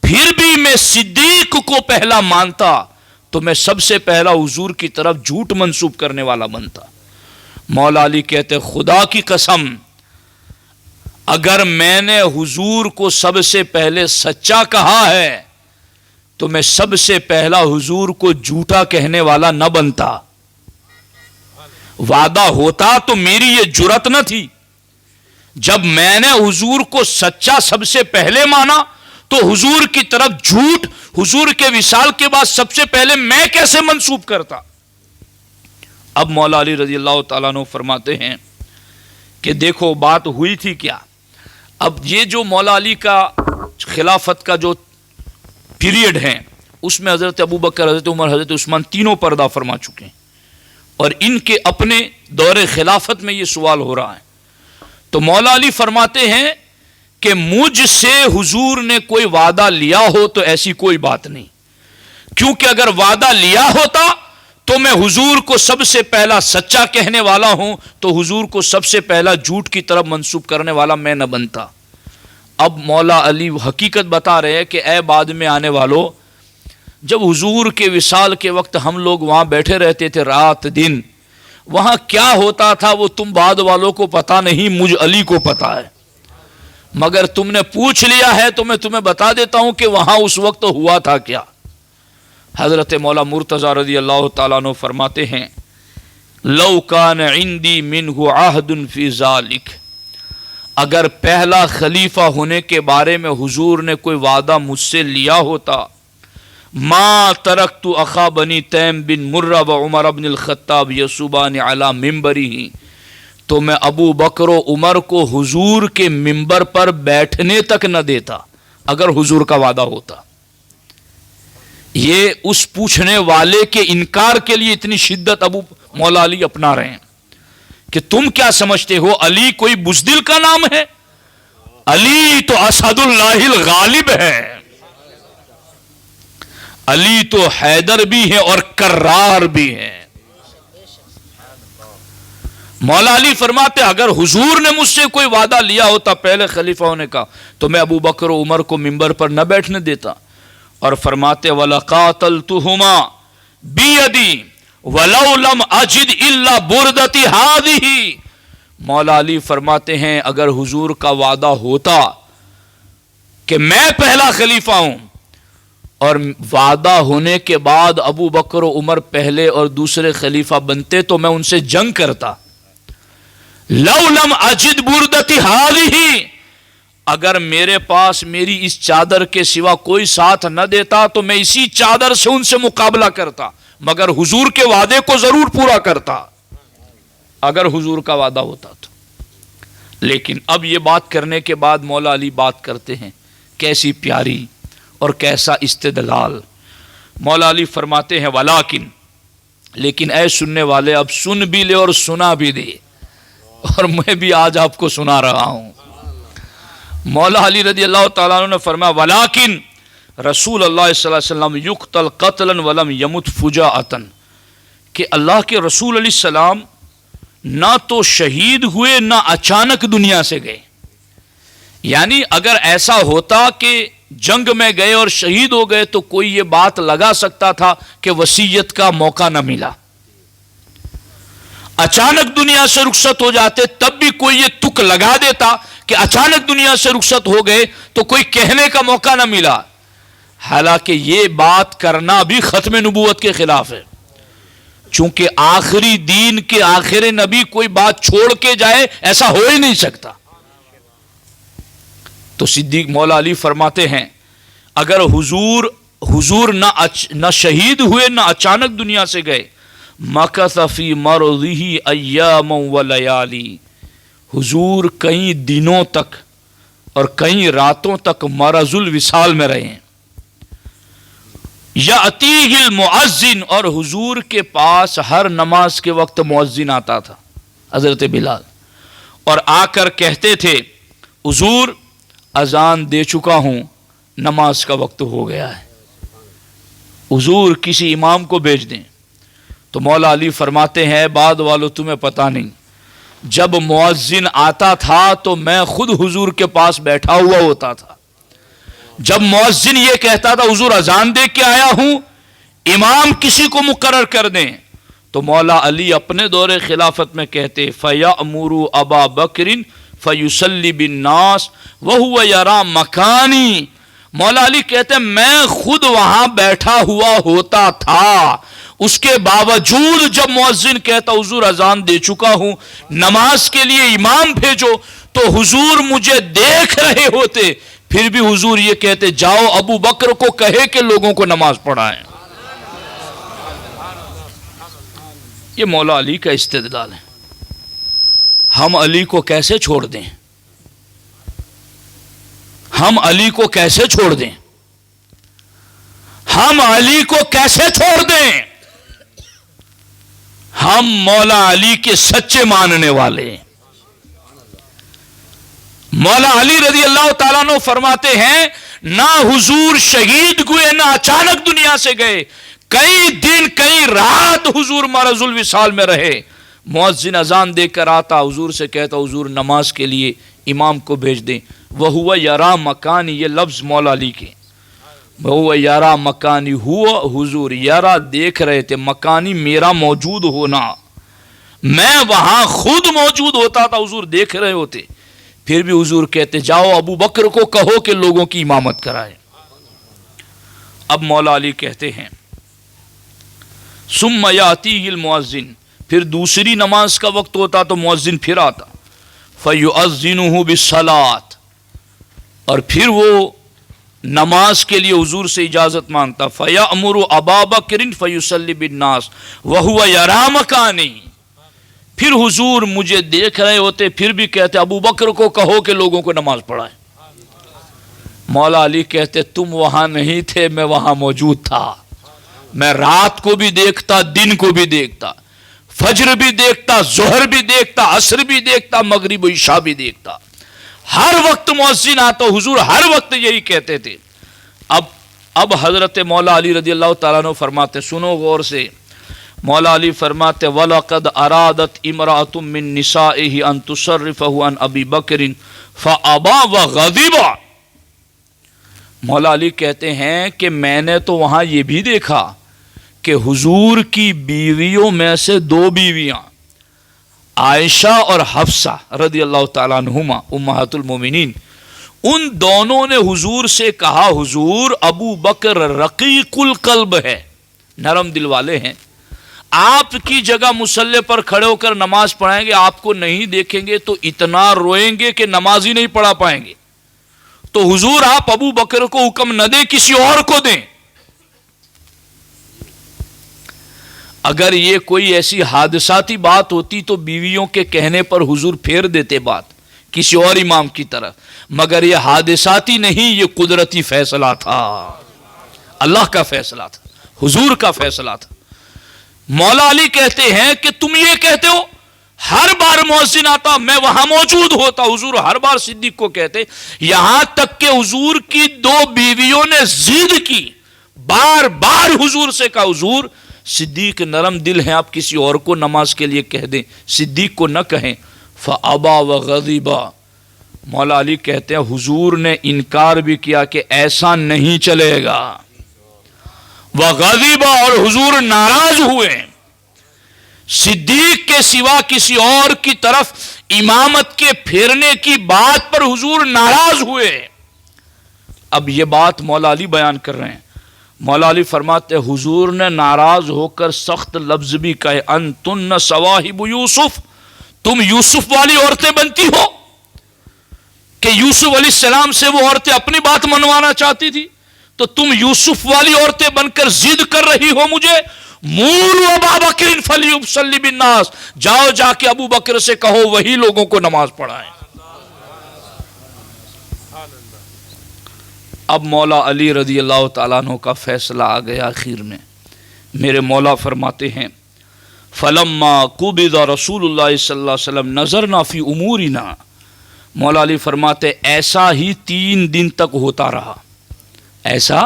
پھر بھی میں صدیق کو پہلا مانتا تو میں سب سے پہلا حضور کی طرف جھوٹ منسوب کرنے والا بنتا۔ مولا علی کہتے خدا کی قسم، اگر میں نے حضور کو سب سے پہلے سچا کہا ہے تو میں سب سے پہلا حضور کو جھوٹا کہنے والا نہ بنتا۔ وعدہ ہوتا تو میری یہ جرت نہ تھی، جب میں نے حضور کو سچا سب سے پہلے مانا تو حضور کی طرف جھوٹ حضور کے وصال کے بعد سب سے پہلے میں کیسے منسوب کرتا؟ اب مولا علی رضی اللہ تعالیٰ عنہ فرماتے ہیں کہ دیکھو بات ہوئی تھی کیا۔ اب یہ جو مولا علی کا خلافت کا جو پیریڈ ہے اس میں حضرت ابوبکر، حضرت عمر، حضرت عثمان تینوں پردہ فرما چکے ہیں، اور ان کے اپنے دور خلافت میں یہ سوال ہو رہا ہے۔ تو مولا علی فرماتے ہیں کہ مجھ سے حضور نے کوئی وعدہ لیا ہو تو ایسی کوئی بات نہیں، کیونکہ اگر وعدہ لیا ہوتا تو میں حضور کو سب سے پہلا سچا کہنے والا ہوں تو حضور کو سب سے پہلا جھوٹ کی طرف منسوب کرنے والا میں نہ بنتا۔ اب مولا علی حقیقت بتا رہے ہیں کہ اے بعد میں آنے والوں، جب حضور کے وصال کے وقت ہم لوگ وہاں بیٹھے رہتے تھے رات دن، وہاں کیا ہوتا تھا وہ تم بعد والوں کو پتا نہیں، مجھ علی کو پتا ہے، مگر تم نے پوچھ لیا ہے تو میں تمہیں بتا دیتا ہوں کہ وہاں اس وقت ہوا تھا کیا۔ حضرت مولا مرتضی رضی اللہ تعالیٰ عنہ فرماتے ہیں لو کان عندی منہ عہد فی ذالک، اگر پہلا خلیفہ ہونے کے بارے میں حضور نے کوئی وعدہ مجھ سے لیا ہوتا، ما ترکت اخا بنی تیم بن مرہ و عمر بن الخطاب یسوبان علی ممبرہ، تو میں ابو بکر و عمر کو حضور کے ممبر پر بیٹھنے تک نہ دیتا اگر حضور کا وعدہ ہوتا۔ یہ اس پوچھنے والے کے انکار کے لیے اتنی شدت ابو مولا علی اپنا رہے ہیں کہ تم کیا سمجھتے ہو علی کوئی بزدل کا نام ہے؟ علی تو اسد اللہ الغالب ہے، علی تو حیدر بھی ہے اور کرار بھی ہے۔ مولا علی فرماتے اگر حضور نے مجھ سے کوئی وعدہ لیا ہوتا پہلے خلیفہ ہونے کا تو میں ابو بکر و عمر کو ممبر پر نہ بیٹھنے دیتا، اور فرماتے وَلَقَاتَلْتُهُمَا بِيَدِي وَلَوْ لَمْ أَجِدْ إِلَّا بُرْدَتِ هَذِهِ۔ مولا علی فرماتے ہیں اگر حضور کا وعدہ ہوتا کہ میں پہلا خلیفہ ہوں اور وعدہ ہونے کے بعد ابو بکر و عمر پہلے اور دوسرے خلیفہ بنتے تو میں ان سے جنگ کرتا۔ لَوْ لَمْ أَجِدْ بُرْدَتِ هَذِهِ، اگر میرے پاس میری اس چادر کے سوا کوئی ساتھ نہ دیتا تو میں اسی چادر سے ان سے مقابلہ کرتا، مگر حضور کے وعدے کو ضرور پورا کرتا اگر حضور کا وعدہ ہوتا تو۔ لیکن اب یہ بات کرنے کے بعد مولا علی بات کرتے ہیں کیسی پیاری اور کیسا استدلال۔ مولا علی فرماتے ہیں ولیکن، لیکن اے سننے والے اب سن بھی لے اور سنا بھی دے، اور میں بھی آج آپ کو سنا رہا ہوں۔ مولا علی رضی اللہ تعالیٰ عنہ نے فرمایا ولیکن رسول اللہ صلی اللہ علیہ وسلم یقتل قتلا ولم یمت فجاءۃ، کہ اللہ کے رسول علیہ السلام نہ تو شہید ہوئے نہ اچانک دنیا سے گئے۔ یعنی اگر ایسا ہوتا کہ جنگ میں گئے اور شہید ہو گئے تو کوئی یہ بات لگا سکتا تھا کہ وصیت کا موقع نہ ملا، اچانک دنیا سے رخصت ہو جاتے تب بھی کوئی یہ تک لگا دیتا کہ اچانک دنیا سے رخصت ہو گئے تو کوئی کہنے کا موقع نہ ملا۔ حالانکہ یہ بات کرنا بھی ختم نبوت کے خلاف ہے، چونکہ آخری دین کے آخر نبی کوئی بات چھوڑ کے جائے ایسا ہو ہی نہیں سکتا۔ تو صدیق مولا علی فرماتے ہیں اگر حضور نہ شہید ہوئے نہ اچانک دنیا سے گئے، مکث فی مرضہ ایاما ولیالی، حضور کئی دنوں تک اور کئی راتوں تک مرض الوصال میں رہے ہیں۔ یأتیہ المؤذن، اور حضور کے پاس ہر نماز کے وقت مؤذن آتا تھا حضرت بلال، اور آ کر کہتے تھے حضور اذان دے چکا ہوں، نماز کا وقت ہو گیا ہے، حضور کسی امام کو بھیج دیں۔ تو مولا علی فرماتے ہیں بعد والو تمہیں پتہ نہیں، جب مؤذن آتا تھا تو میں خود حضور کے پاس بیٹھا ہوا ہوتا تھا، جب مؤذن یہ کہتا تھا حضور اذان دے کے آیا ہوں، امام کسی کو مقرر کر دیں، تو مولا علی اپنے دور خلافت میں کہتے فَيَأْمُرُ أَبَا بَكْرٍ فَيُصَلِّ بِالنَّاسِ وَهُوَ يَرَى مَكَانِي۔ مولا علی کہتے میں خود وہاں بیٹھا ہوا ہوتا تھا، اس کے باوجود جب مؤذن کہتا حضور اذان دے چکا ہوں، نماز کے لیے امام بھیجو، تو حضور مجھے دیکھ رہے ہوتے، پھر بھی حضور یہ کہتے جاؤ ابو بکر کو کہے کہ لوگوں کو نماز پڑھائیں۔ یہ مولا علی کا استدلال ہے۔ ہم علی کو کیسے چھوڑ دیں؟ ہم علی کو کیسے چھوڑ دیں؟ ہم علی کو کیسے چھوڑ دیں؟ ہم مولا علی کے سچے ماننے والے ہیں۔ مولا علی رضی اللہ تعالیٰ عنہ فرماتے ہیں نہ حضور شہید ہوئے نہ اچانک دنیا سے گئے، کئی دن کئی رات حضور مرض الوصال میں رہے. مؤذن اذان دے کر آتا، حضور سے کہتا حضور نماز کے لیے امام کو بھیج دیں. وَهُوَ يَرَى مَكَانِي، یہ لفظ مولا علی کے. وَهُوَ يَرَى مَكَانِي، ہوا حضور یرا دیکھ رہے تھے، مکانی میرا موجود ہونا، میں وہاں خود موجود ہوتا تھا، حضور دیکھ رہے ہوتے. پھر بھی حضور کہتے جاؤ ابو بکر کو کہو کہ لوگوں کی امامت کرائے. اب مولا علی کہتے ہیں ثم یاتیہ المؤذن، پھر دوسری نماز کا وقت ہوتا تو مؤذن پھر آتا. فیؤذنہ بالصلاۃ، اور پھر وہ نماز کے لیے حضور سے اجازت مانگتا. فیأمر ابا بکر فیصلی بالناس وہو یری مکانی، پھر حضور مجھے دیکھ رہے ہوتے، پھر بھی کہتے ابو بکر کو کہو کہ لوگوں کو نماز پڑھائے. مولا علی کہتے تم وہاں نہیں تھے، میں وہاں موجود تھا. میں رات کو بھی دیکھتا، دن کو بھی دیکھتا، فجر بھی دیکھتا، ظہر بھی دیکھتا، عصر بھی دیکھتا، مغرب و عشاء بھی دیکھتا. ہر وقت مؤذن آتا، حضور ہر وقت یہی کہتے تھے. اب حضرت مولا علی رضی اللہ تعالیٰ عنہ فرماتے، سنو غور سے. مولا علی فرماتے وَلَقَدْ أَرَادَتْ امْرَأَةٌ مِّن نِّسَائِهِ أَن تُصَرِّفَهُ عَنْ أَبِي بَكْرٍ فَأَبَى وَغَضِبَ. مولا علی کہتے ہیں کہ میں نے تو وہاں یہ بھی دیکھا کہ حضور کی بیویوں میں سے دو بیویاں عائشہ اور حفصہ رضی اللہ تعالیٰ عنہما امہات المومنین، ان دونوں نے حضور سے کہا حضور ابو بکر رقیق القلب ہے، نرم دل والے ہیں، آپ کی جگہ مصلی پر کھڑے ہو کر نماز پڑھائیں گے، آپ کو نہیں دیکھیں گے تو اتنا روئیں گے کہ نماز ہی نہیں پڑھا پائیں گے. تو حضور آپ ابو بکر کو حکم نہ دیں، کسی اور کو دیں. اگر یہ کوئی ایسی حادثاتی بات ہوتی تو بیویوں کے کہنے پر حضور پھیر دیتے بات کسی اور امام کی طرف، مگر یہ حادثاتی نہیں، یہ قدرتی فیصلہ تھا، اللہ کا فیصلہ تھا، حضور کا فیصلہ تھا. مولا علی کہتے ہیں کہ تم یہ کہتے ہو، ہر بار مؤذن آتا میں وہاں موجود ہوتا. حضور ہر بار صدیق کو کہتے، یہاں تک کہ حضور کی دو بیویوں نے ضد کی، بار بار حضور سے کہا حضور صدیق نرم دل ہیں، آپ کسی اور کو نماز کے لیے کہہ دیں، صدیق کو نہ کہیں. فابا وغضبا، مولا علی کہتے ہیں حضور نے انکار بھی کیا کہ ایسا نہیں چلے گا. وغضبا، اور حضور ناراض ہوئے، صدیق کے سوا کسی اور کی طرف امامت کے پھیرنے کی بات پر حضور ناراض ہوئے. اب یہ بات مولا علی بیان کر رہے ہیں. مولا علی فرماتے حضور نے ناراض ہو کر سخت لفظ بھی کہے، انتن صواحب یوسف، تم یوسف والی عورتیں بنتی ہو، کہ یوسف علیہ السلام سے وہ عورتیں اپنی بات منوانا چاہتی تھی، تو تم یوسف والی عورتیں بن کر ضد کر رہی ہو مجھے. مولو ابا بکر فلیصلی بالناس، جاؤ جا کے ابو بکر سے کہو وہی لوگوں کو نماز پڑھائیں. اب مولا علی رضی اللہ تعالیٰ عنہ کا فیصلہ آ گیا آخر میں. میرے مولا فرماتے ہیں فلما قبض رسول اللہ صلی اللہ علیہ وسلم نظرنا فی امورنا، مولا علی فرماتے ایسا ہی 3 دن تک ہوتا رہا، ایسا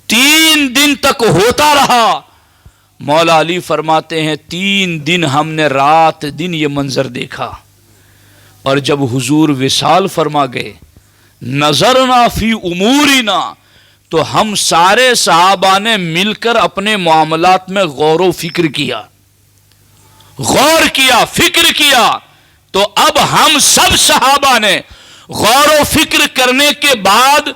3 دن تک ہوتا رہا. مولا علی فرماتے ہیں 3 دن ہم نے رات دن یہ منظر دیکھا، اور جب حضور وصال فرما گئے نظرنا فی امورنا، تو ہم سارے صحابہ نے مل کر اپنے معاملات میں غور و فکر کیا، غور کیا، فکر کیا. تو اب ہم سب صحابہ نے غور و فکر کرنے کے بعد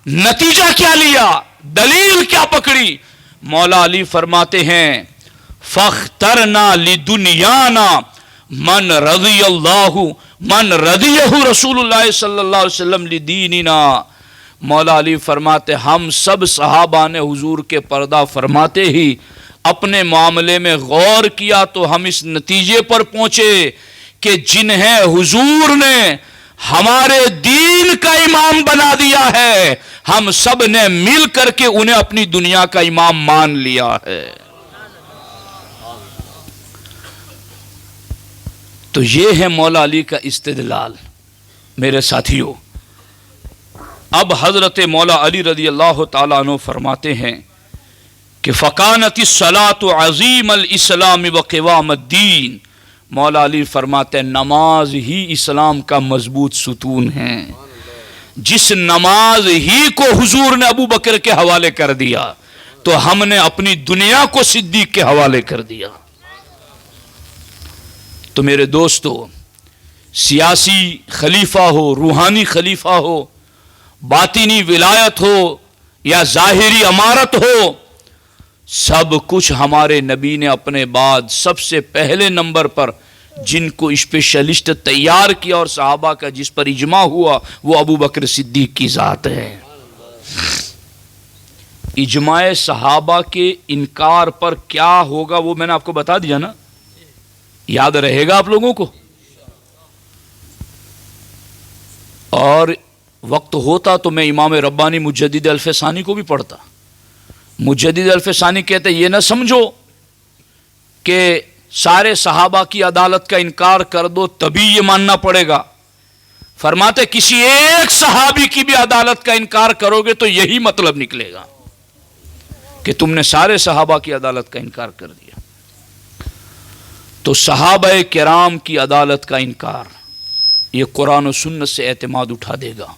نتیجہ کیا لیا، دلیل کیا پکڑی. مولا علی فرماتے ہیں فاخترنا لدنیانا من رضی اللہ من رضیہ رسول اللہ صلی اللہ علیہ وسلم لدیننا. مولا علی فرماتے ہم سب صحابہ نے حضور کے پردہ فرماتے ہی اپنے معاملے میں غور کیا، تو ہم اس نتیجے پر پہنچے کہ جنہیں حضور نے ہمارے دین کا امام بنا دیا ہے، ہم سب نے مل کر کے انہیں اپنی دنیا کا امام مان لیا ہے. تو یہ ہے مولا علی کا استدلال. میرے ساتھیوں، اب حضرت مولا علی رضی اللہ تعالیٰ عنہ فرماتے ہیں کہ فکانت الصلاۃ عظیم الاسلام و قوام الدین، مولا علی فرماتے ہیں نماز ہی اسلام کا مضبوط ستون ہے. جس نماز ہی کو حضور نے ابو بکر کے حوالے کر دیا تو ہم نے اپنی دنیا کو صدیق کے حوالے کر دیا. تو میرے دوستو، سیاسی خلیفہ ہو، روحانی خلیفہ ہو، باطنی ولایت ہو یا ظاہری امارت ہو، سب کچھ ہمارے نبی نے اپنے بعد سب سے پہلے نمبر پر جن کو اسپیشلسٹ تیار کیا اور صحابہ کا جس پر اجماع ہوا وہ ابو بکر صدیق کی ذات ہے. اجماع صحابہ کے انکار پر کیا ہوگا وہ میں نے آپ کو بتا دیا نا، یاد رہے گا آپ لوگوں کو. اور وقت ہوتا تو میں امام ربانی مجدد الفسانی کو بھی پڑھتا. مجدد الفسانی کہتے یہ نہ سمجھو کہ سارے صحابہ کی عدالت کا انکار کر دو تبھی یہ ماننا پڑے گا. فرماتے کسی ایک صحابی کی بھی عدالت کا انکار کرو گے تو یہی مطلب نکلے گا کہ تم نے سارے صحابہ کی عدالت کا انکار کر دیا. تو صحابہ کرام کی عدالت کا انکار یہ قرآن و سنت سے اعتماد اٹھا دے گا،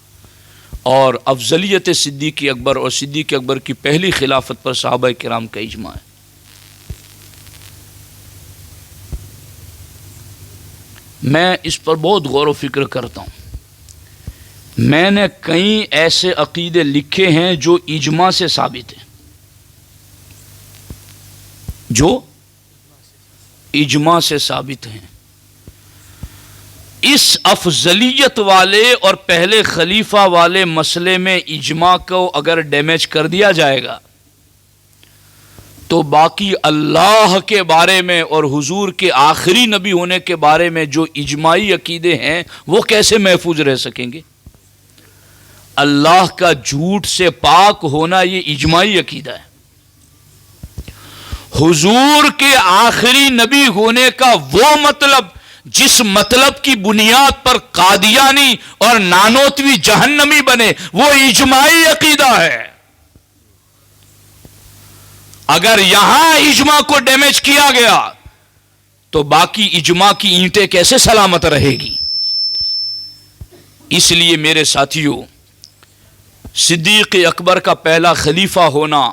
اور افضلیت صدیق اکبر اور صدیق اکبر کی پہلی خلافت پر صحابہ کرام کا اجماع ہے. میں اس پر بہت غور و فکر کرتا ہوں. میں نے کئی ایسے عقیدے لکھے ہیں جو اجماع سے ثابت ہیں، جو اجماع سے ثابت ہیں. اس افضلیت والے اور پہلے خلیفہ والے مسئلے میں اجماع کو اگر ڈیمیج کر دیا جائے گا تو باقی اللہ کے بارے میں اور حضور کے آخری نبی ہونے کے بارے میں جو اجماعی عقیدے ہیں وہ کیسے محفوظ رہ سکیں گے؟ اللہ کا جھوٹ سے پاک ہونا یہ اجماعی عقیدہ ہے. حضور کے آخری نبی ہونے کا وہ مطلب جس مطلب کی بنیاد پر قادیانی اور نانوتوی جہنمی بنے وہ اجماعی عقیدہ ہے. اگر یہاں اجماع کو ڈیمیج کیا گیا تو باقی اجماع کی اینٹیں کیسے سلامت رہے گی؟ اس لیے میرے ساتھیوں، صدیق اکبر کا پہلا خلیفہ ہونا،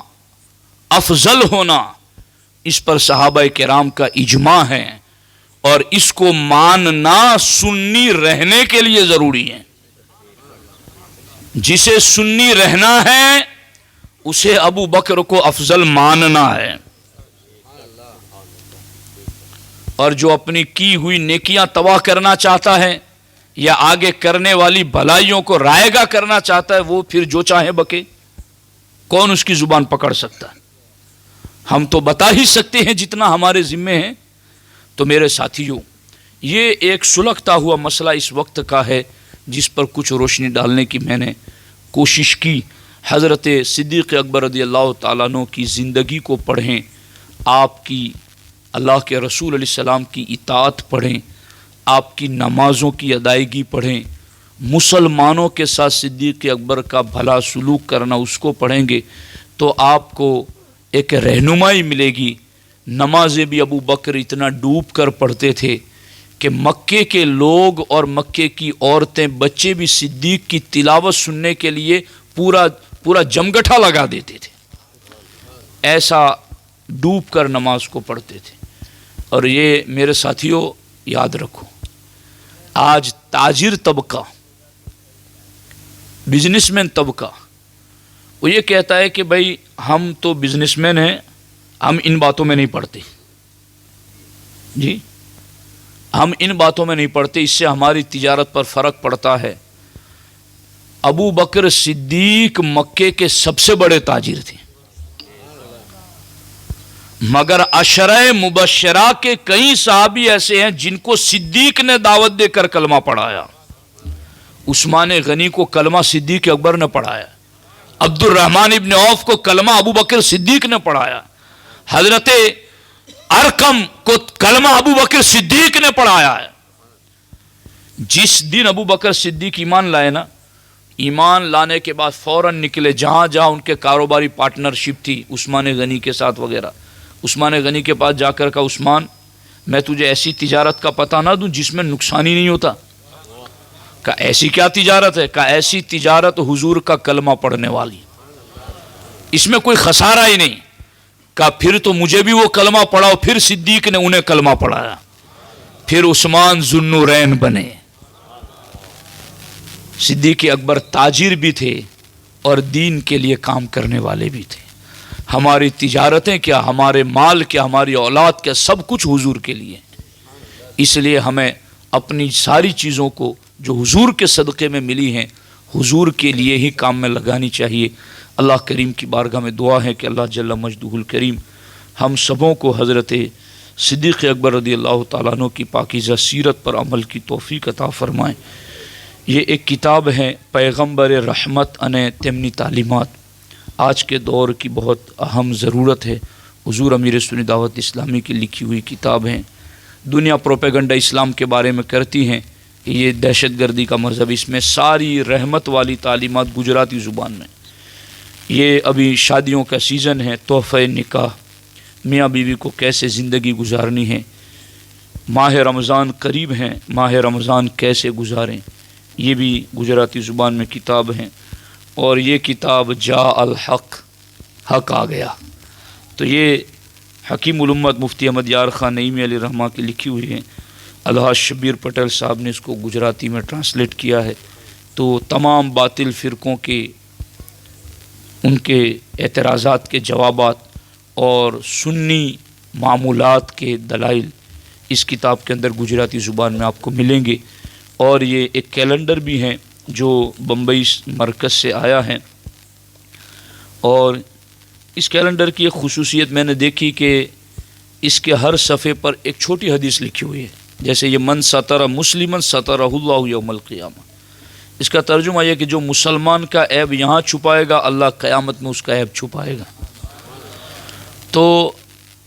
افضل ہونا، اس پر صحابہ کرام کا اجماع ہے، اور اس کو ماننا سنی رہنے کے لیے ضروری ہے. جسے سنی رہنا ہے اسے ابو بکر کو افضل ماننا ہے، اور جو اپنی کی ہوئی نیکیاں تباہ کرنا چاہتا ہے یا آگے کرنے والی بھلائیوں کو رائے گا کرنا چاہتا ہے وہ پھر جو چاہے بکے. کون اس کی زبان پکڑ سکتا ہے؟ ہم تو بتا ہی سکتے ہیں جتنا ہمارے ذمے ہیں. تو میرے ساتھیوں، یہ ایک سلگتا ہوا مسئلہ اس وقت کا ہے جس پر کچھ روشنی ڈالنے کی میں نے کوشش کی. حضرت صدیق اکبر رضی اللہ تعالیٰ عنہ کی زندگی کو پڑھیں، آپ کی اللہ کے رسول علیہ السلام کی اطاعت پڑھیں، آپ کی نمازوں کی ادائیگی پڑھیں، مسلمانوں کے ساتھ صدیق اکبر کا بھلا سلوک کرنا اس کو پڑھیں گے تو آپ کو ایک رہنمائی ملے گی. نمازیں بھی ابو بکر اتنا ڈوب کر پڑھتے تھے کہ مکے کے لوگ اور مکے کی عورتیں بچے بھی صدیق کی تلاوت سننے کے لیے پورا جمگٹھا لگا دیتے تھے. ایسا ڈوب کر نماز کو پڑھتے تھے. اور یہ میرے ساتھیوں یاد رکھو، آج تاجر طبقہ، بزنس مین طبقہ وہ یہ کہتا ہے کہ بھائی ہم تو بزنس مین ہیں، ہم ان باتوں میں نہیں پڑھتے. جی ہم ان باتوں میں نہیں پڑھتے، اس سے ہماری تجارت پر فرق پڑتا ہے. ابو بکر صدیق مکے کے سب سے بڑے تاجر تھے، مگر عشرہ مبشرہ کے کئی صحابی ایسے ہیں جن کو صدیق نے دعوت دے کر کلمہ پڑھایا. عثمان غنی کو کلمہ صدیق اکبر نے پڑھایا، عبد الرحمن ابن عوف کو کلمہ ابو بکر صدیق نے پڑھایا، حضرت ارقم کو کلمہ ابو بکر صدیق نے پڑھایا ہے. جس دن ابو بکر صدیق ایمان لائے نا ایمان لانے کے بعد فوراً نکلے جہاں جہاں ان کے کاروباری پارٹنرشپ تھی عثمان غنی کے ساتھ وغیرہ. عثمان غنی کے پاس جا کر کہا عثمان میں تجھے ایسی تجارت کا پتہ نہ دوں جس میں نقصان ہی نہیں ہوتا. کہا ایسی کیا تجارت ہے؟ کہا ایسی تجارت حضور کا کلمہ پڑھنے والی، اس میں کوئی خسارہ ہی نہیں. کہا پھر تو مجھے بھی وہ کلمہ پڑھاؤ. پھر صدیق نے انہیں کلمہ پڑھایا. پھر عثمان ذو النورین بنے. صدیق اکبر تاجر بھی تھے اور دین کے لیے کام کرنے والے بھی تھے. ہماری تجارتیں کیا، ہمارے مال کیا، ہماری اولاد کیا، سب کچھ حضور کے لیے. اس لیے ہمیں اپنی ساری چیزوں کو جو حضور کے صدقے میں ملی ہیں حضور کے لیے ہی کام میں لگانی چاہیے. اللہ کریم کی بارگاہ میں دعا ہے کہ اللہ جل مجدہ الکریم ہم سبوں کو حضرت صدیق اکبر رضی اللہ تعالیٰ عنہ کی پاکیزہ سیرت پر عمل کی توفیق عطا فرمائیں. یہ ایک کتاب ہے پیغمبر رحمت انہیں تمنی تعلیمات. آج کے دور کی بہت اہم ضرورت ہے. حضور امیر سنی دعوت اسلامی کی لکھی ہوئی کتاب ہیں. دنیا پروپیگنڈا اسلام کے بارے میں کرتی ہیں کہ یہ دہشت گردی کا مذہب، اس میں ساری رحمت والی تعلیمات گجراتی زبان میں. یہ ابھی شادیوں کا سیزن ہے، تحفہ نکاح، میاں بیوی کو کیسے زندگی گزارنی ہے. ماہ رمضان قریب ہیں، ماہ رمضان کیسے گزاریں، یہ بھی گجراتی زبان میں کتاب ہیں. اور یہ کتاب جاء الحق، حق آ گیا. تو یہ حکیم الامت مفتی احمد یار خان نعیمی علیہ رحمہ کی لکھی ہوئی ہیں. الحاج شبیر پٹیل صاحب نے اس کو گجراتی میں ٹرانسلیٹ کیا ہے. تو تمام باطل فرقوں کے ان کے اعتراضات کے جوابات اور سنی معمولات کے دلائل اس کتاب کے اندر گجراتی زبان میں آپ کو ملیں گے. اور یہ ایک کیلنڈر بھی ہیں جو بمبئی مرکز سے آیا ہے. اور اس کیلنڈر کی ایک خصوصیت میں نے دیکھی کہ اس کے ہر صفحے پر ایک چھوٹی حدیث لکھی ہوئی ہے. جیسے یہ من ستر مسلمن سترہ اللہ یوم القیامہ. اس کا ترجمہ یہ کہ جو مسلمان کا عیب یہاں چھپائے گا اللہ قیامت میں اس کا عیب چھپائے گا. تو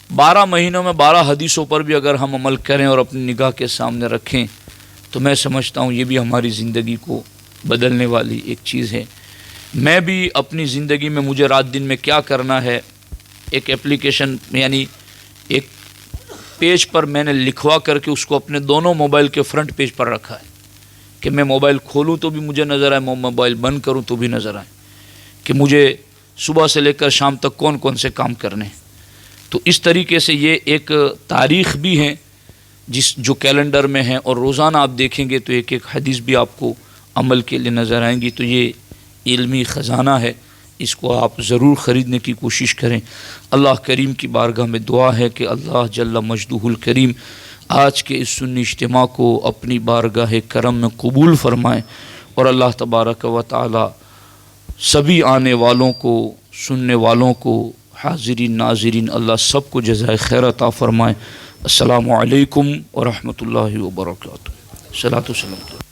12 مہینوں میں 12 حدیثوں پر بھی اگر ہم عمل کریں اور اپنی نگاہ کے سامنے رکھیں تو میں سمجھتا ہوں یہ بھی ہماری زندگی کو بدلنے والی ایک چیز ہے. میں بھی اپنی زندگی میں مجھے رات دن میں کیا کرنا ہے ایک اپلیکیشن یعنی ایک پیج پر میں نے لکھوا کر کے اس کو اپنے دونوں موبائل کے فرنٹ پیج پر رکھا ہے کہ میں موبائل کھولوں تو بھی مجھے نظر آئے، موبائل بند کروں تو بھی نظر آئے کہ مجھے صبح سے لے کر شام تک کون کون سے کام کرنے ہیں. تو اس طریقے سے یہ ایک تاریخ بھی ہے جو کیلنڈر میں ہے. اور روزانہ آپ دیکھیں گے تو ایک ایک حدیث بھی آپ کو عمل کے لیے نظر آئیں گی. تو یہ علمی خزانہ ہے، اس کو آپ ضرور خریدنے کی کوشش کریں. اللہ کریم کی بارگاہ میں دعا ہے کہ اللہ جل مجدہ الکریم آج کے اس سنی اجتماع کو اپنی بارگاہ کرم میں قبول فرمائیں. اور اللہ تبارک و تعالی سبھی آنے والوں کو، سننے والوں کو، حاضرین ناظرین، اللہ سب کو جزائے خیر عطا فرمائیں. السلام علیکم ورحمۃ اللہ وبرکاتہ. صلاۃ و سلام.